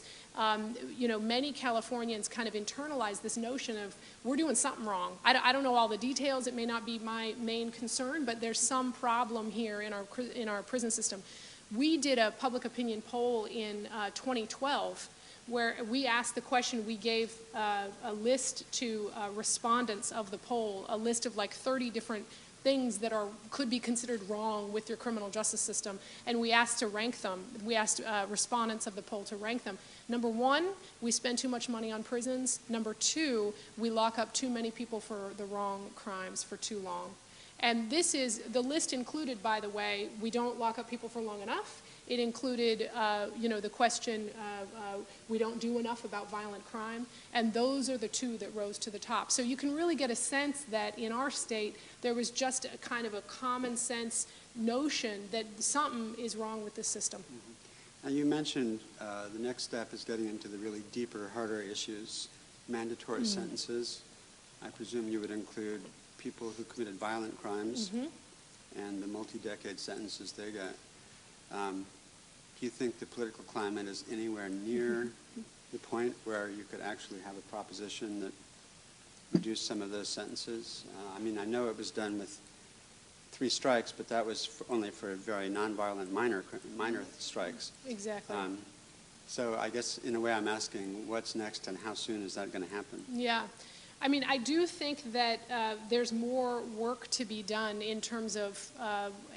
[SPEAKER 2] you know, many Californians kind of internalized this notion of we're doing something wrong. I don't know all the details. It may not be my main concern, but there's some problem here in our prison system. We did a public opinion poll in 2012 where we asked the question. We gave a list to respondents of the poll, a list of like 30 different things that could be considered wrong with your criminal justice system, and we asked to rank them. We asked respondents of the poll to rank them. Number 1, we spend too much money on prisons. Number 2, we lock up too many people for the wrong crimes for too long. And this is, the list included, by the way, we don't lock up people for long enough. It included, you know, the question, we don't do enough about violent crime, and those are the 2 that rose to the top. So you can really get a sense that in our state, there was just a kind of a common sense notion that something is wrong with this system.
[SPEAKER 3] And you mentioned the next step is getting into the really deeper, harder issues, mandatory sentences. I presume you would include people who committed violent crimes and the multi-decade sentences they got. Do you think the political climate is anywhere near the point where you could actually have a proposition that reduced some of those sentences? I mean, I know it was done with 3 strikes, but that was only for very nonviolent minor strikes.
[SPEAKER 2] Exactly.
[SPEAKER 3] So I guess in a way I'm asking what's next and how soon is that going to happen?
[SPEAKER 2] Yeah. I mean, I do think that there's more work to be done in terms of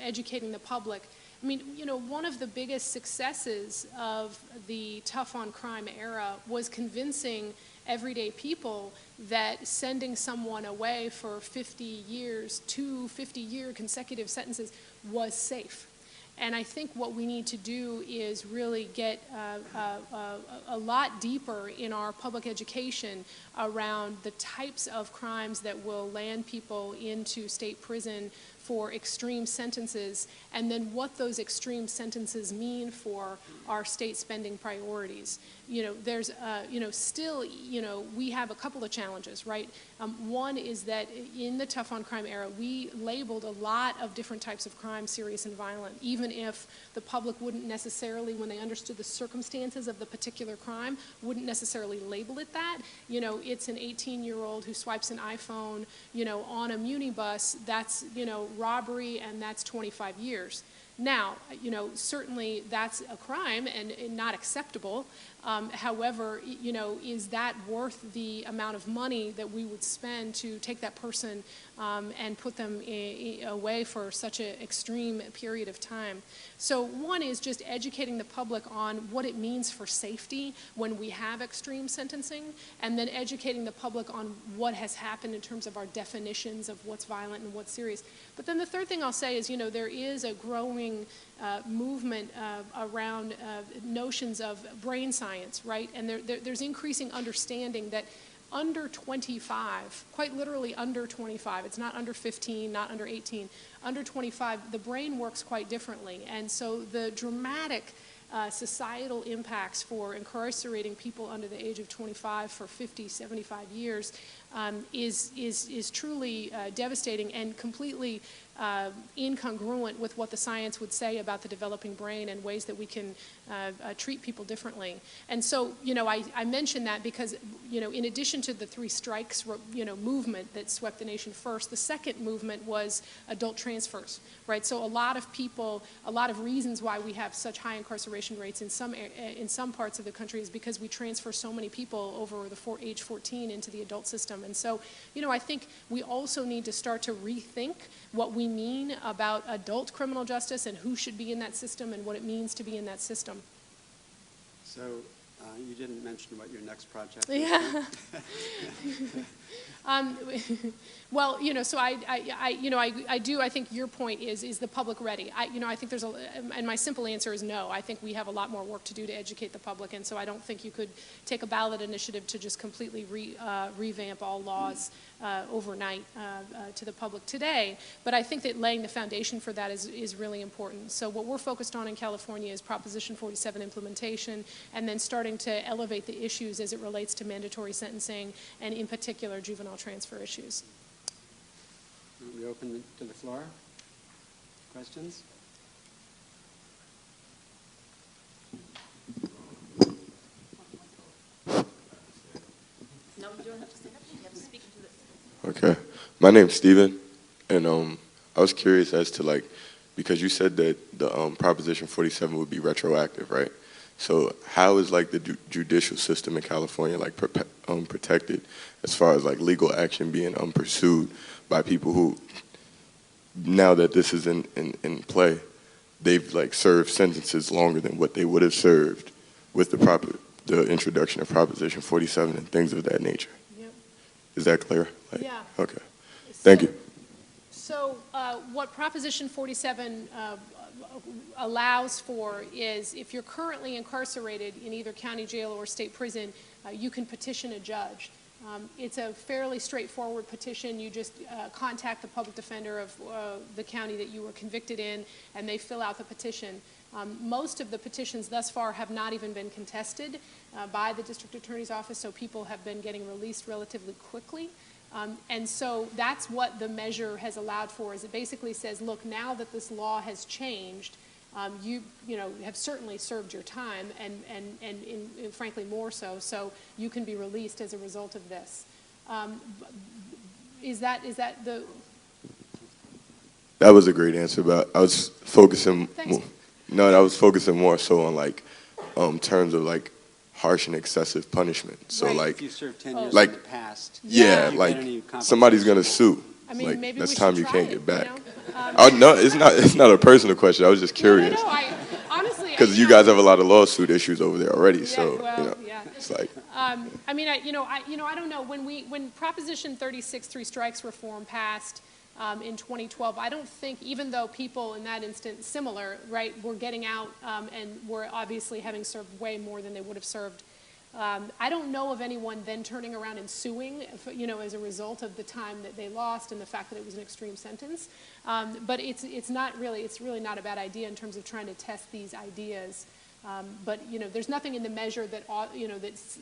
[SPEAKER 2] educating the public. I mean, you know, one of the biggest successes of the tough on crime era was convincing everyday people that sending someone away for 50 years, 2 50-year consecutive sentences, was safe. And I think what we need to do is really get a lot deeper in our public education around the types of crimes that will land people into state prison for extreme sentences, and then what those extreme sentences mean for our state spending priorities. You know, there's, still, we have a couple of challenges, right? One is that in the tough on crime era, we labeled a lot of different types of crime serious and violent, even if the public wouldn't necessarily, when they understood the circumstances of the particular crime, wouldn't necessarily label it that. You know, it's an 18-year-old who swipes an iPhone, on a muni bus, that's, robbery, and that's 25 years. Now, certainly that's a crime and not acceptable. However, is that worth the amount of money that we would spend to take that person and put them away for such an extreme period of time? So one is just educating the public on what it means for safety when we have extreme sentencing, and then educating the public on what has happened in terms of our definitions of what's violent and what's serious. But then the third thing I'll say is, there is a growing movement around notions of brain science, right? And there's increasing understanding that under 25, quite literally under 25, it's not under 15, not under 18, under 25, the brain works quite differently. And so the dramatic societal impacts for incarcerating people under the age of 25 for 50, 75 years is truly devastating and completely incongruent with what the science would say about the developing brain and ways that we can treat people differently. And so, I mention that because, in addition to the 3 strikes, movement that swept the nation first, the second movement was adult transfers, right? So a lot of people, a lot of reasons why we have such high incarceration rates in some parts of the country is because we transfer so many people over the age 14 into the adult system. And so, I think we also need to start to rethink what we mean about adult criminal justice and who should be in that system and what it means to be in that system.
[SPEAKER 3] So you didn't mention what your next project
[SPEAKER 2] is. Yeah. Well, so I think your point is the public ready? I think and my simple answer is no. I think we have a lot more work to do to educate the public, and so I don't think you could take a ballot initiative to just completely revamp all laws overnight to the public today. But I think that laying the foundation for that is really important. So what we're focused on in California is Proposition 47 implementation, and then starting to elevate the issues as it relates to mandatory sentencing, and in particular juvenile transfer issues.
[SPEAKER 3] We open it to the floor. Questions?
[SPEAKER 4] No, you don't have to stand up. You have to speak into this.
[SPEAKER 5] Okay. My name's Steven, and I was curious as to, because you said that the Proposition 47 would be retroactive, right? So how is, the judicial system in California, protected as far as, legal action being pursued by people who, now that this is in play, they've, served sentences longer than what they would have served with the introduction of Proposition 47 and things of that nature?
[SPEAKER 2] Yep.
[SPEAKER 5] Is that clear?
[SPEAKER 2] Yeah.
[SPEAKER 5] Okay. Thank you.
[SPEAKER 2] So what Proposition 47 allows for is if you're currently incarcerated in either county jail or state prison, you can petition a judge. It's a fairly straightforward petition. You just contact the public defender of the county that you were convicted in, and they fill out the petition. Most of the petitions thus far have not even been contested by the district attorney's office, so people have been getting released relatively quickly. And so that's what the measure has allowed for, is it basically says, look, now that this law has changed, you have certainly served your time, and frankly more so. So you can be released as a result of this. Is that the?
[SPEAKER 5] That was a great answer, but I was focusing.
[SPEAKER 2] Thanks.
[SPEAKER 5] No, I was focusing more so on like terms of like harsh and excessive punishment. So
[SPEAKER 2] Right.
[SPEAKER 5] like,
[SPEAKER 3] If you served 10 years
[SPEAKER 5] like-
[SPEAKER 3] in the past,
[SPEAKER 5] yeah,
[SPEAKER 3] do you
[SPEAKER 5] like
[SPEAKER 3] get any compensation?
[SPEAKER 5] somebody's gonna sue.
[SPEAKER 2] I mean,
[SPEAKER 5] Like
[SPEAKER 2] maybe
[SPEAKER 5] that's
[SPEAKER 2] we
[SPEAKER 5] time
[SPEAKER 2] should
[SPEAKER 5] you
[SPEAKER 2] try
[SPEAKER 5] can't
[SPEAKER 2] it,
[SPEAKER 5] get back.
[SPEAKER 2] you know?
[SPEAKER 5] Oh no, it's not a personal question. I was just curious
[SPEAKER 2] No, honestly,
[SPEAKER 5] because you guys have a lot of lawsuit issues over there already.
[SPEAKER 2] Yeah,
[SPEAKER 5] So
[SPEAKER 2] well, yeah.
[SPEAKER 5] it's like
[SPEAKER 2] I don't know. When Proposition 36 3 strikes reform passed in 2012, I don't think, even though people in that instance similar, right, were getting out and were obviously having served way more than they would have served. I don't know of anyone then turning around and suing, as a result of the time that they lost and the fact that it was an extreme sentence. But it's really not a bad idea in terms of trying to test these ideas. But there's nothing in the measure that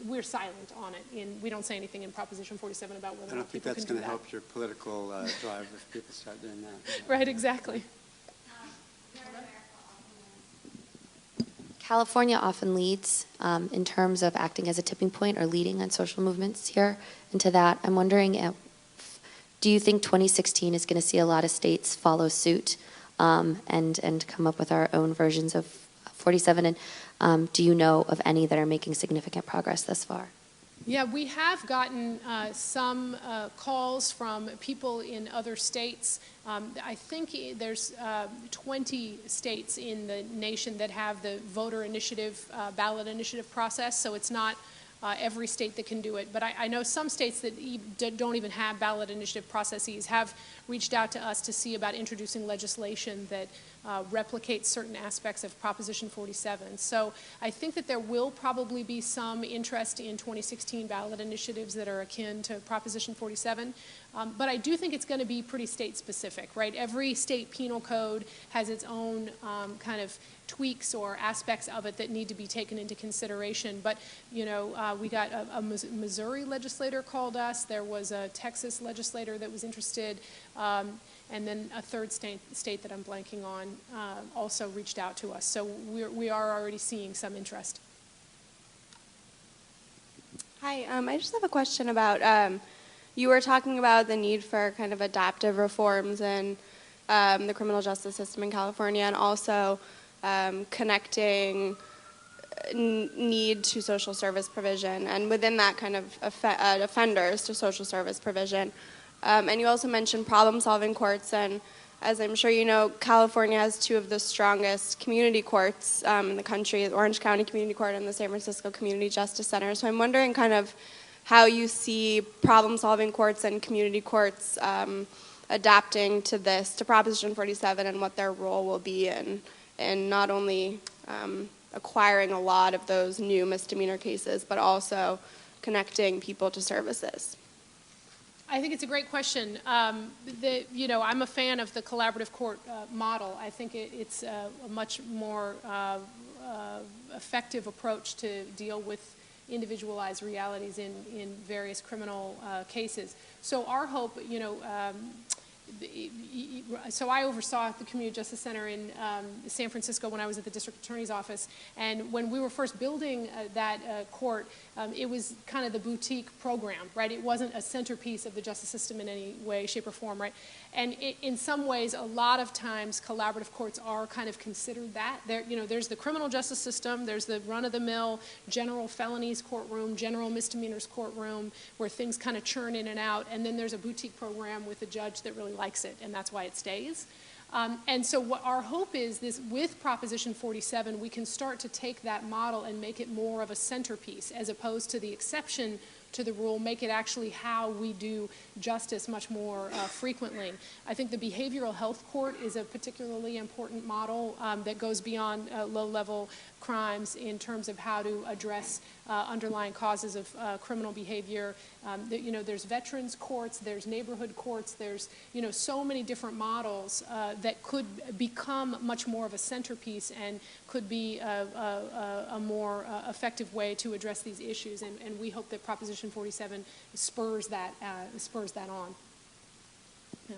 [SPEAKER 2] we're silent on it. We don't say anything in Proposition 47 about whether
[SPEAKER 3] I
[SPEAKER 2] or
[SPEAKER 3] don't
[SPEAKER 2] not
[SPEAKER 3] think
[SPEAKER 2] people
[SPEAKER 3] that's
[SPEAKER 2] can do
[SPEAKER 3] going to
[SPEAKER 2] that.
[SPEAKER 3] help your political drive if people start doing that.
[SPEAKER 2] Right, exactly.
[SPEAKER 6] California often leads in terms of acting as a tipping point or leading on social movements here. And to that, I'm wondering, do you think 2016 is going to see a lot of states follow suit and come up with our own versions of 47? And do you know of any that are making significant progress thus far?
[SPEAKER 2] Yeah, we have gotten some calls from people in other states. I think there's 20 states in the nation that have the voter initiative, ballot initiative process, so it's not every state that can do it. But I know some states that don't even have ballot initiative processes have reached out to us to see about introducing legislation that replicates certain aspects of Proposition 47. So I think that there will probably be some interest in 2016 ballot initiatives that are akin to Proposition 47. But I do think it's going to be pretty state specific, right? Every state penal code has its own kind of tweaks or aspects of it that need to be taken into consideration. But, we got a Missouri legislator called us. There was a Texas legislator that was interested. And then a third state that I'm blanking on also reached out to us. So we are already seeing some interest.
[SPEAKER 7] Hi, I just have a question about, you were talking about the need for kind of adaptive reforms in the criminal justice system in California, and also connecting need to social service provision, and within that kind of offenders to social service provision. And you also mentioned problem-solving courts, and as I'm sure you know, California has two of the strongest community courts in the country, the Orange County Community Court and the San Francisco Community Justice Center. So I'm wondering kind of how you see problem-solving courts and community courts adapting to this, to Proposition 47, and what their role will be in not only acquiring a lot of those new misdemeanor cases, but also connecting people to services.
[SPEAKER 2] I think it's a great question. I'm a fan of the collaborative court model. I think it's a much more effective approach to deal with individualized realities in various criminal cases. So our hope, so I oversaw the Community Justice Center in San Francisco when I was at the District Attorney's Office, and when we were first building that court, it was kind of the boutique program, right? It wasn't a centerpiece of the justice system in any way, shape, or form, right? And in some ways, a lot of times, collaborative courts are kind of considered that. There's the criminal justice system, there's the run-of-the-mill general felonies courtroom, general misdemeanors courtroom, where things kind of churn in and out, and then there's a boutique program with a judge that really likes it, and that's why it stays. And so what our hope is this, with Proposition 47, we can start to take that model and make it more of a centerpiece as opposed to the exception to the rule, make it actually how we do justice much more frequently. I think the behavioral health court is a particularly important model that goes beyond low-level crimes in terms of how to address underlying causes of criminal behavior. There's veterans courts, there's neighborhood courts, there's so many different models that could become much more of a centerpiece and could be a more effective way to address these issues. And we hope that Proposition 47 spurs that on. Yeah.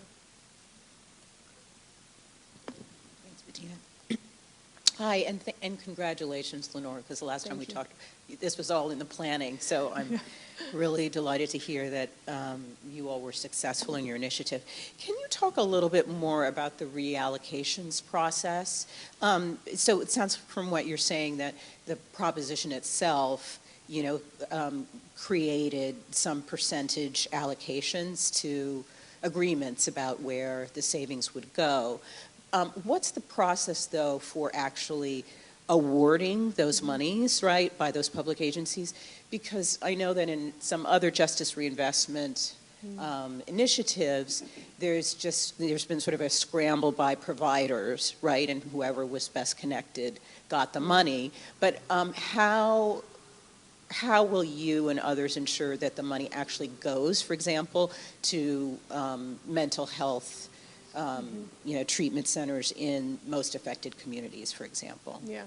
[SPEAKER 8] Thanks, Bettina. Hi, and congratulations, Lenore, because the last time we
[SPEAKER 2] Thank you.
[SPEAKER 8] talked, this was all in the planning, so I'm really delighted to hear that you all were successful in your initiative. Can you talk a little bit more about the reallocations process? So it sounds from what you're saying that the proposition itself, created some percentage allocations to agreements about where the savings would go. What's the process, though, for actually awarding those monies, right, by those public agencies? Because I know that in some other justice reinvestment initiatives, there's been sort of a scramble by providers, right, and whoever was best connected got the money. But how will you and others ensure that the money actually goes, for example, to mental health, treatment centers in most affected communities, for example?
[SPEAKER 2] Yeah.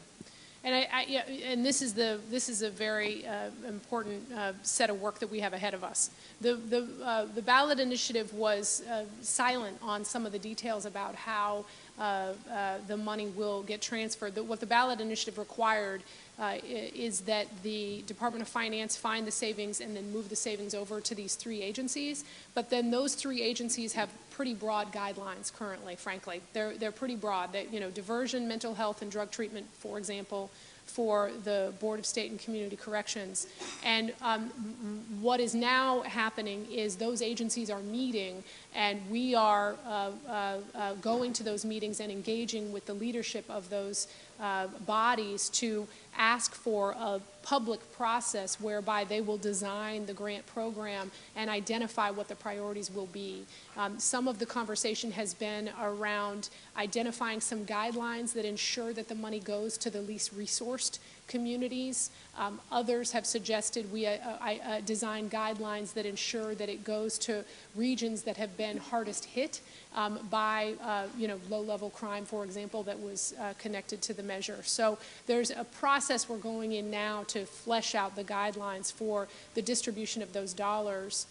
[SPEAKER 2] And this is a very important set of work that we have ahead of us. The ballot initiative was silent on some of the details about how the money will get transferred. What the ballot initiative required is that the Department of Finance find the savings and then move the savings over to these 3 agencies. But then those 3 agencies have pretty broad guidelines currently, frankly. They're pretty broad. Diversion, mental health, and drug treatment, for example, for the Board of State and Community Corrections. And what is now happening is those agencies are meeting, and we are going to those meetings and engaging with the leadership of those bodies to ask for a public process whereby they will design the grant program and identify what the priorities will be. Some of the conversation has been around identifying some guidelines that ensure that the money goes to the least resourced communities. Others have suggested we design guidelines that ensure that it goes to regions that have been hardest hit by low-level crime, for example, that was connected to the measure. So there's a process we're going in now to flesh out the guidelines for the distribution of those dollars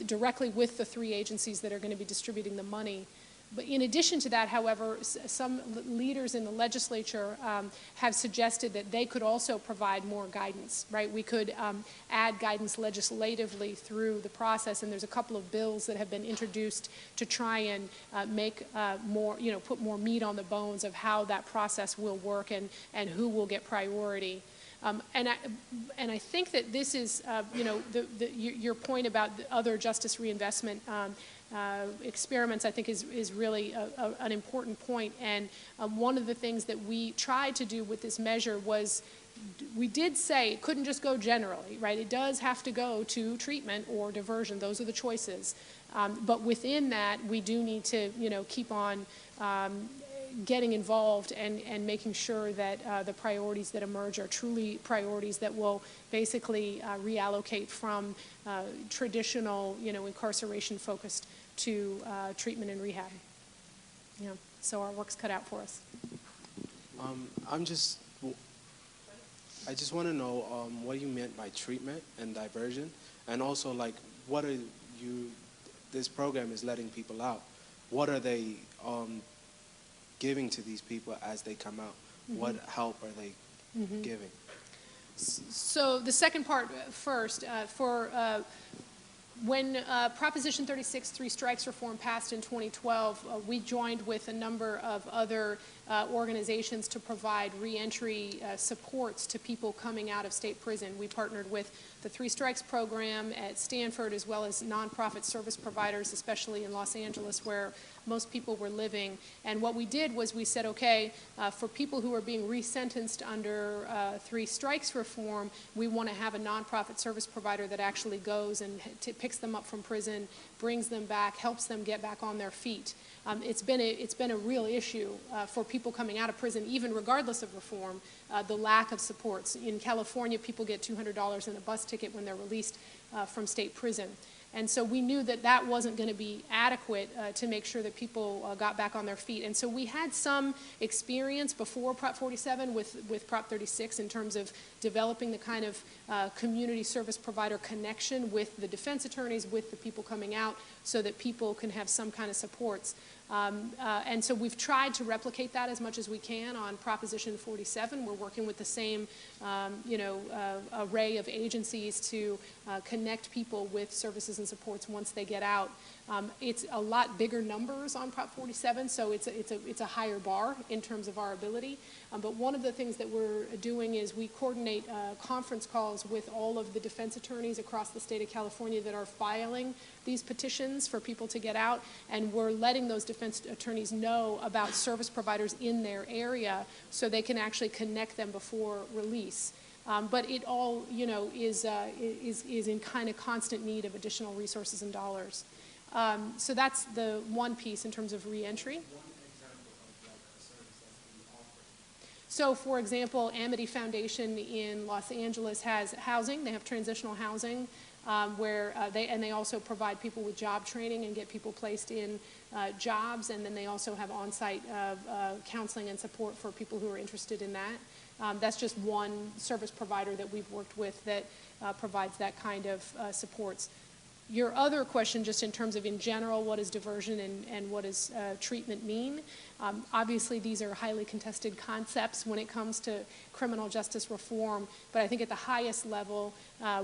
[SPEAKER 2] directly with the 3 agencies that are going to be distributing the money. But in addition to that, however, some leaders in the legislature have suggested that they could also provide more guidance, right? We could add guidance legislatively through the process, and there's a couple of bills that have been introduced to try and make more, put more meat on the bones of how that process will work and who will get priority. And I think that this is, your point about the other justice reinvestment experiments, I think, is really an important point. And one of the things that we tried to do with this measure was we did say it couldn't just go generally, right? It does have to go to treatment or diversion. Those are the choices. But within that, we do need to, keep on getting involved and making sure that the priorities that emerge are truly priorities that will basically reallocate from traditional, incarceration focused to treatment and rehab. So our work's cut out for us.
[SPEAKER 9] I just want to know what you meant by treatment and diversion, and also like what are this program is letting people out. What are they giving to these people as they come out? Mm-hmm. What help are they giving?
[SPEAKER 2] So the second part first, when Proposition 36, 3 strikes reform passed in 2012, we joined with a number of other organizations to provide reentry supports to people coming out of state prison. We partnered with the 3 Strikes program at Stanford, as well as nonprofit service providers, especially in Los Angeles, where most people were living. And what we did was we said, okay, for people who are being resentenced under 3 Strikes reform, we want to have a nonprofit service provider that actually goes and picks them up from prison, brings them back, helps them get back on their feet. It's been a real issue for people coming out of prison, even regardless of reform, the lack of supports. In California, people get $200 in a bus ticket when they're released from state prison. And so we knew that that wasn't going to be adequate to make sure that people got back on their feet. And so we had some experience before Prop 47 with Prop 36 in terms of developing the kind of community service provider connection with the defense attorneys, with the people coming out, so that people can have some kind of supports. And so we've tried to replicate that as much as we can on Proposition 47. We're working with the same, array of agencies to connect people with services and supports once they get out. It's a lot bigger numbers on Prop 47, so it's a higher bar in terms of our ability. But one of the things that we're doing is we coordinate conference calls with all of the defense attorneys across the state of California that are filing these petitions for people to get out, and we're letting those defense attorneys know about service providers in their area so they can actually connect them before release. But it all, is in kind of constant need of additional resources and dollars. So that's the one piece in terms of reentry. So, for example, Amity Foundation in Los Angeles has housing. They have transitional housing where they also provide people with job training and get people placed in jobs. And then they also have on-site counseling and support for people who are interested in that. That's just one service provider that we've worked with that provides that kind of supports. Your other question, just in terms of in general, what is diversion and what does treatment mean? Obviously, these are highly contested concepts when it comes to criminal justice reform, but I think at the highest level,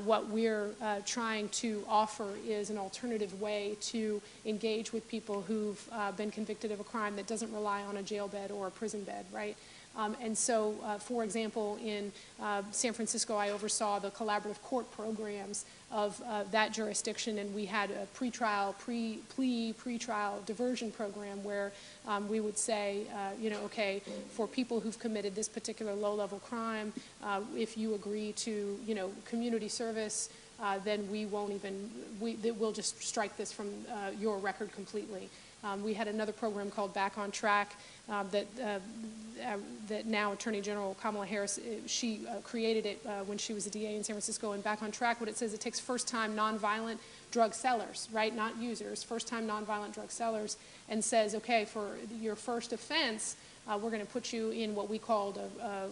[SPEAKER 2] what we're trying to offer is an alternative way to engage with people who've been convicted of a crime that doesn't rely on a jail bed or a prison bed, right? And so, for example, in San Francisco, I oversaw the collaborative court programs of that jurisdiction, and we had a pretrial, pretrial diversion program where we would say, okay, for people who've committed this particular low-level crime, if you agree to, community service, then we won't even, we'll just strike this from your record completely. We had another program called Back on Track that now Attorney General Kamala Harris, she created it when she was a DA in San Francisco. And Back on Track, what it says, it takes first-time nonviolent drug sellers, right, not users, first-time nonviolent drug sellers, and says, okay, for your first offense, we're going to put you in what we called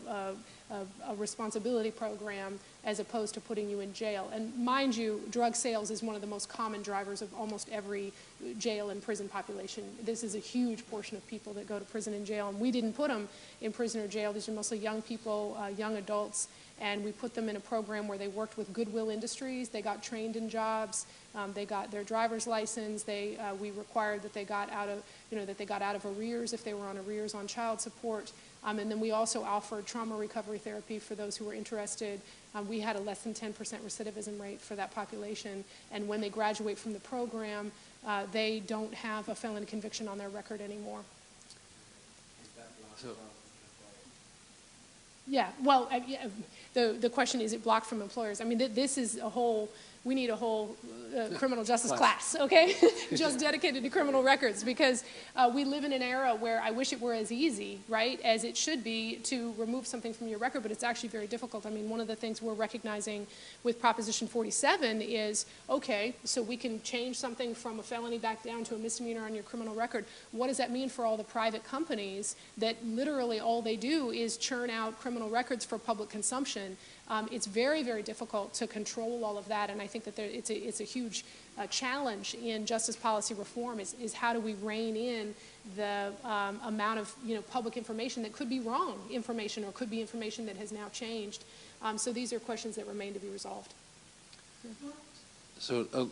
[SPEAKER 2] a responsibility program as opposed to putting you in jail. And mind you, drug sales is one of the most common drivers of almost every jail and prison population. This is a huge portion of people that go to prison and jail, and we didn't put them in prison or jail. These are mostly young people, young adults, and we put them in a program where they worked with Goodwill Industries. They got trained in jobs. They got their driver's license. We required that they got out of arrears if they were on arrears on child support. And then we also offered trauma recovery therapy for those who were interested. We had a less than 10% recidivism rate for that population. And when they graduate from the program, they don't have a felony conviction on their record anymore. Yeah, well, the question is it blocked from employers? I mean, this is a whole, we need a whole criminal justice class, okay? Just dedicated to criminal records, because we live in an era where I wish it were as easy, right, as it should be to remove something from your record, but it's actually very difficult. I mean, one of the things we're recognizing with Proposition 47 is, okay, so we can change something from a felony back down to a misdemeanor on your criminal record. What does that mean for all the private companies that literally all they do is churn out criminal records for public consumption? It's very, very difficult to control all of that, and I think that it's a huge challenge in justice policy reform is how do we rein in the amount of public information that could be wrong information or could be information that has now changed. So these are questions that remain to be resolved. Yeah.
[SPEAKER 1] So,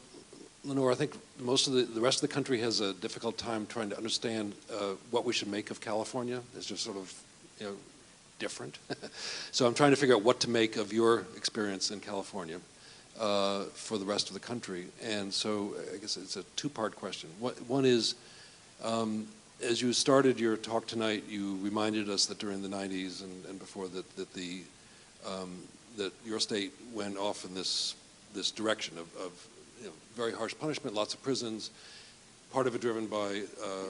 [SPEAKER 1] Lenore, I think most of the rest of the country has a difficult time trying to understand what we should make of California. It's just sort of, different. So I'm trying to figure out what to make of your experience in California for the rest of the country. And so I guess it's a two-part question. One is, as you started your talk tonight, you reminded us that during the 90s and before that your state went off in this direction of very harsh punishment, lots of prisons, part of it driven by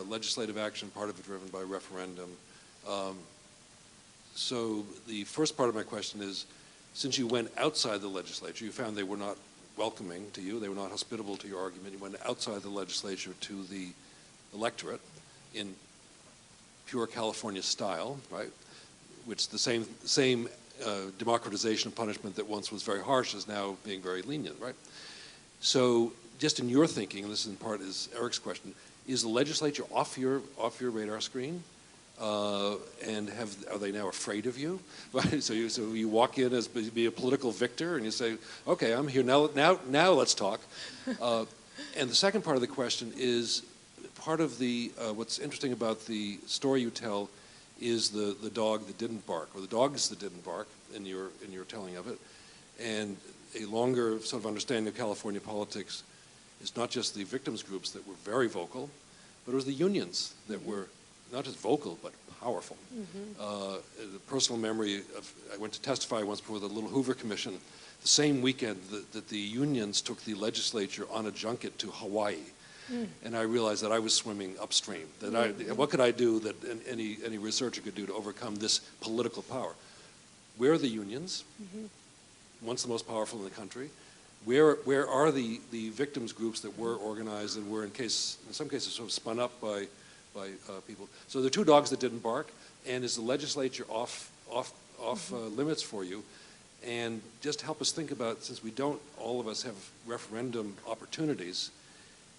[SPEAKER 1] legislative action, part of it driven by referendum. So the first part of my question is, since you went outside the legislature, you found they were not welcoming to you, they were not hospitable to your argument, you went outside the legislature to the electorate in pure California style, right? Which the same democratization of punishment that once was very harsh is now being very lenient, right? So just in your thinking, and this in part is Erik's question, is the legislature off your radar screen? And are they now afraid of you? Right? So you walk in as be a political victor, and you say, "Okay, I'm here now. Let's talk." And the second part of the question is part of the what's interesting about the story you tell is the dog that didn't bark, or the dogs that didn't bark in your telling of it. And a longer sort of understanding of California politics is not just the victims groups that were very vocal, but it was the unions that were not just vocal, but powerful. The personal memory of, I went to testify once before the Little Hoover Commission, the same weekend that the unions took the legislature on a junket to Hawaii. And I realized that I was swimming upstream. That what could I do that any researcher could do to overcome this political power? Where are the unions? Once the most powerful in the country. Where are the victims groups that were organized and were in some cases sort of spun up by people? So there are two dogs that didn't bark, and is the legislature off limits for you? And just help us think about, since we don't all of us have referendum opportunities,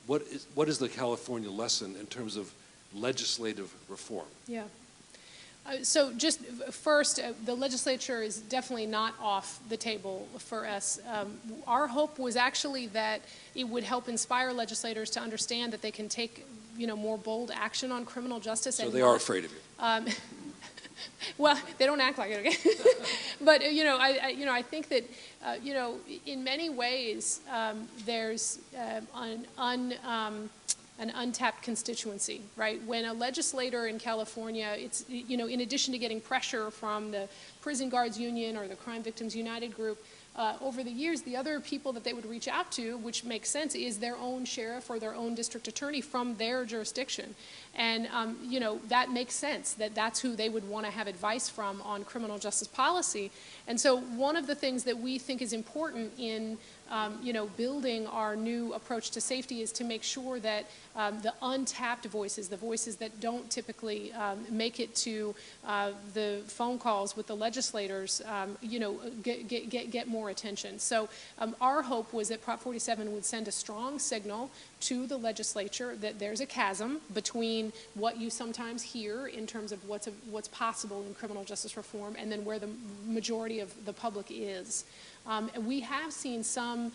[SPEAKER 1] what is the California lesson in terms of legislative reform?
[SPEAKER 2] Yeah. So just first, the legislature is definitely not off the table for us. Our hope was actually that it would help inspire legislators to understand that they can take, more bold action on criminal justice.
[SPEAKER 1] So they are afraid of you.
[SPEAKER 2] Well, they don't act like it, okay? But I think that in many ways there's an untapped constituency, right? When a legislator in California, it's, in addition to getting pressure from the Prison Guards Union or the Crime Victims United group, over the years, the other people that they would reach out to, which makes sense, is their own sheriff or their own district attorney from their jurisdiction. And, that makes sense, that's who they would want to have advice from on criminal justice policy. And so one of the things that we think is important in building our new approach to safety is to make sure that the untapped voices, the voices that don't typically make it to the phone calls with the legislators, get more attention. So our hope was that Prop 47 would send a strong signal to the legislature that there's a chasm between what you sometimes hear in terms of what's possible in criminal justice reform and then where the majority of the public is. And we have seen some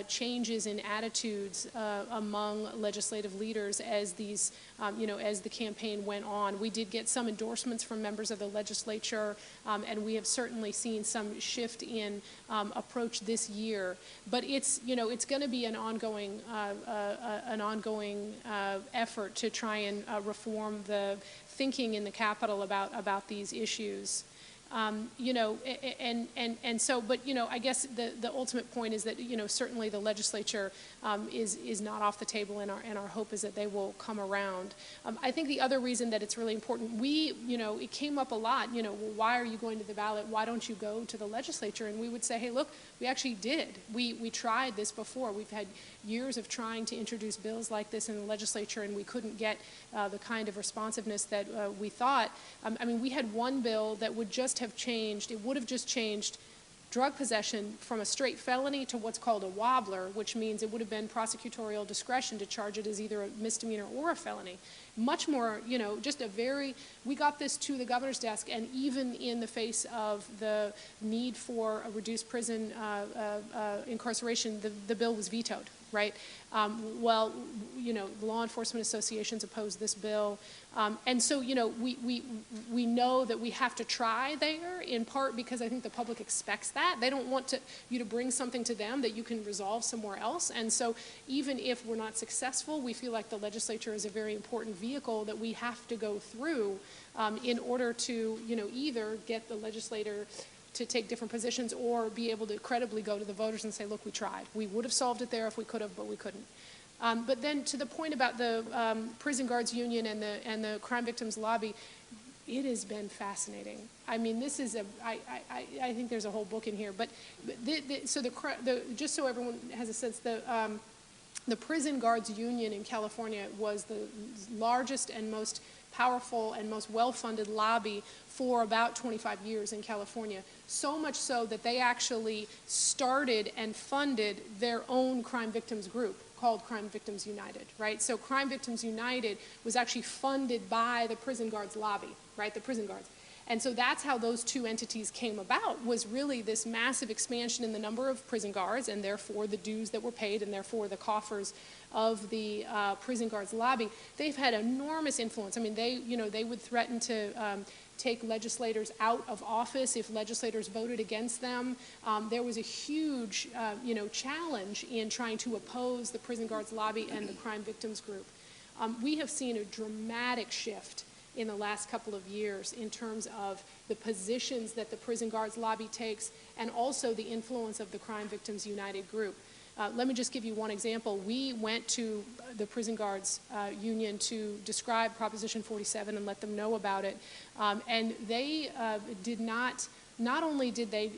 [SPEAKER 2] changes in attitudes among legislative leaders as these, as the campaign went on. We did get some endorsements from members of the legislature, and we have certainly seen some shift in approach this year. But it's, it's going to be an ongoing effort to try and reform the thinking in the Capitol about these issues. So, but I guess the ultimate point is that certainly the legislature is not off the table, and our hope is that they will come around. I think the other reason that it's really important, it came up a lot. Well, why are you going to the ballot? Why don't you go to the legislature? And we would say, hey, look, we actually did. We tried this before. We've had years of trying to introduce bills like this in the legislature, and we couldn't get the kind of responsiveness that we thought. We had one bill that would just have changed. It would have just changed drug possession from a straight felony to what's called a wobbler, which means it would have been prosecutorial discretion to charge it as either a misdemeanor or a felony. Much more, we got this to the governor's desk, and even in the face of the need for a reduced prison incarceration, the bill was vetoed, right? Law enforcement associations opposed this bill. And so, we know that we have to try there, in part because I think the public expects that. They don't want you to bring something to them that you can resolve somewhere else. And so even if we're not successful, we feel like the legislature is a very important vehicle that we have to go through in order to, either get the legislator to take different positions or be able to credibly go to the voters and say, look, we tried. We would have solved it there if we could have, but we couldn't. But then to the point about the Prison Guards Union and the Crime Victims Lobby, it has been fascinating. This is I think there's a whole book in here. But just so everyone has a sense, the Prison Guards Union in California was the largest and most powerful and most well-funded lobby for about 25 years in California. So much so that they actually started and funded their own crime victims group called Crime Victims United, right? So Crime Victims United was actually funded by the prison guards lobby, right? The prison guards. And so that's how those two entities came about, was really this massive expansion in the number of prison guards, and therefore the dues that were paid, and therefore the coffers of the prison guards lobby. They've had enormous influence. I mean, they would threaten to take legislators out of office if legislators voted against them. There was a huge, challenge in trying to oppose the prison guards lobby and the crime victims group. We have seen a dramatic shift in the last couple of years in terms of the positions that the prison guards lobby takes, and also the influence of the Crime Victims United group. Let me just give you one example. We went to the prison guards union to describe Proposition 47 and let them know about it, and they did not only did they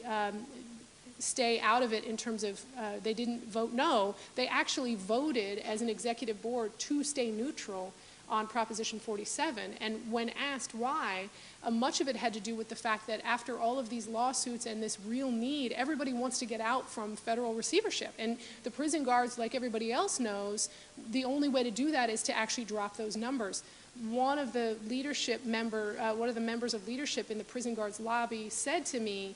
[SPEAKER 2] stay out of it in terms of they didn't vote no, they actually voted as an executive board to stay neutral on Proposition 47. And when asked why, much of it had to do with the fact that after all of these lawsuits and this real need, everybody wants to get out from federal receivership. And the prison guards, like everybody else knows, the only way to do that is to actually drop those numbers. One of the members of leadership in the prison guards lobby said to me,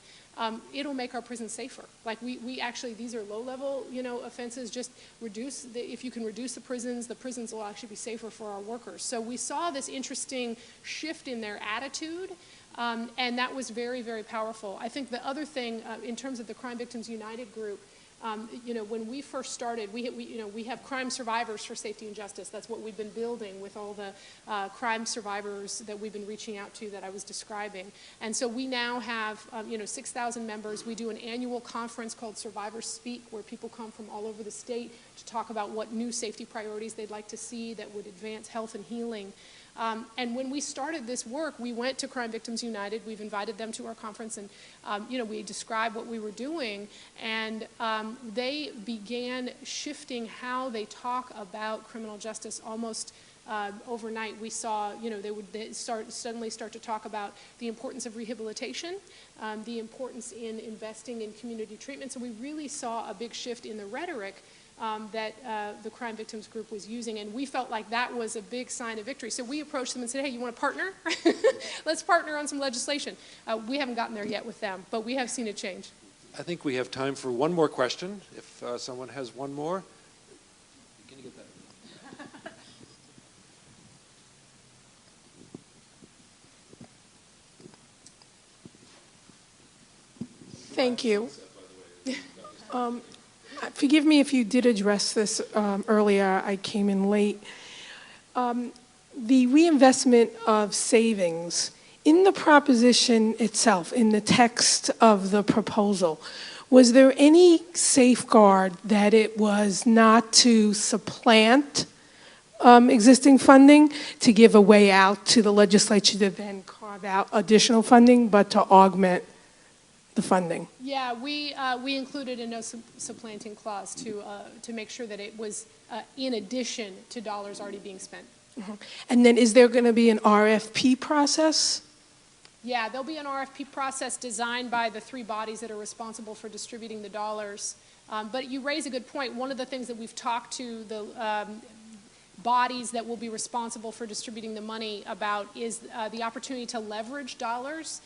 [SPEAKER 2] it'll make our prisons safer. Like we actually, these are low-level, offenses. Just if you can reduce the prisons will actually be safer for our workers. So we saw this interesting shift in their attitude, and that was very, very powerful. I think the other thing, in terms of the Crime Victims United group, when we first started, we have crime survivors for safety and justice. That's what we've been building with all the crime survivors that we've been reaching out to that I was describing. And so we now have 6,000 members. We do an annual conference called Survivors Speak, where people come from all over the state to talk about what new safety priorities they'd like to see that would advance health and healing. And when we started this work, we went to Crime Victims United. We've invited them to our conference, and we described what we were doing, and they began shifting how they talk about criminal justice almost overnight. We saw, they would suddenly start to talk about the importance of rehabilitation, the importance in investing in community treatment. So we really saw a big shift in the rhetoric that the crime victims group was using, and we felt like that was a big sign of victory. So we approached them and said, hey, you want to partner? Let's partner on some legislation. We haven't gotten there yet with them, but we have seen a change.
[SPEAKER 1] I think we have time for one more question, if someone has one more. Can you get that?
[SPEAKER 10] Thank you. Forgive me if you did address this earlier. I came in late. The reinvestment of savings, in the proposition itself, in the text of the proposal, was there any safeguard that it was not to supplant existing funding, to give a way out to the legislature to then carve out additional funding, but to augment the funding?
[SPEAKER 2] Yeah, we included a no supplanting clause to make sure that it was in addition to dollars already being spent.
[SPEAKER 10] Mm-hmm. And then is there going to be an RFP process?
[SPEAKER 2] Yeah, there'll be an RFP process designed by the three bodies that are responsible for distributing the dollars. But you raise a good point. One of the things that we've talked to the bodies that will be responsible for distributing the money about is the opportunity to leverage dollars.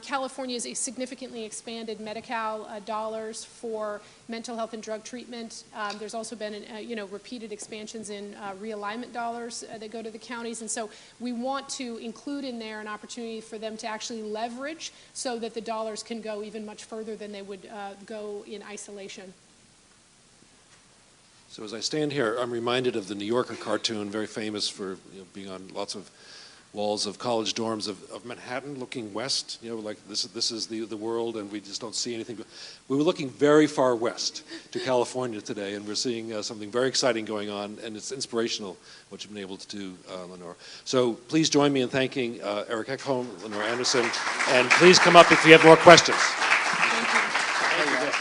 [SPEAKER 2] California has significantly expanded Medi-Cal dollars for mental health and drug treatment. There's also been repeated expansions in realignment dollars that go to the counties, and so we want to include in there an opportunity for them to actually leverage so that the dollars can go even much further than they would go in isolation.
[SPEAKER 1] So as I stand here, I'm reminded of the New Yorker cartoon, very famous for being on lots of walls of college dorms of Manhattan, looking west, like this is the world, and we just don't see anything. We were looking very far west to California today, and we're seeing something very exciting going on, and it's inspirational what you've been able to do, Lenore. So please join me in thanking Erik Eckholm, Lenore Anderson, and please come up if you have more questions.
[SPEAKER 2] Thank you.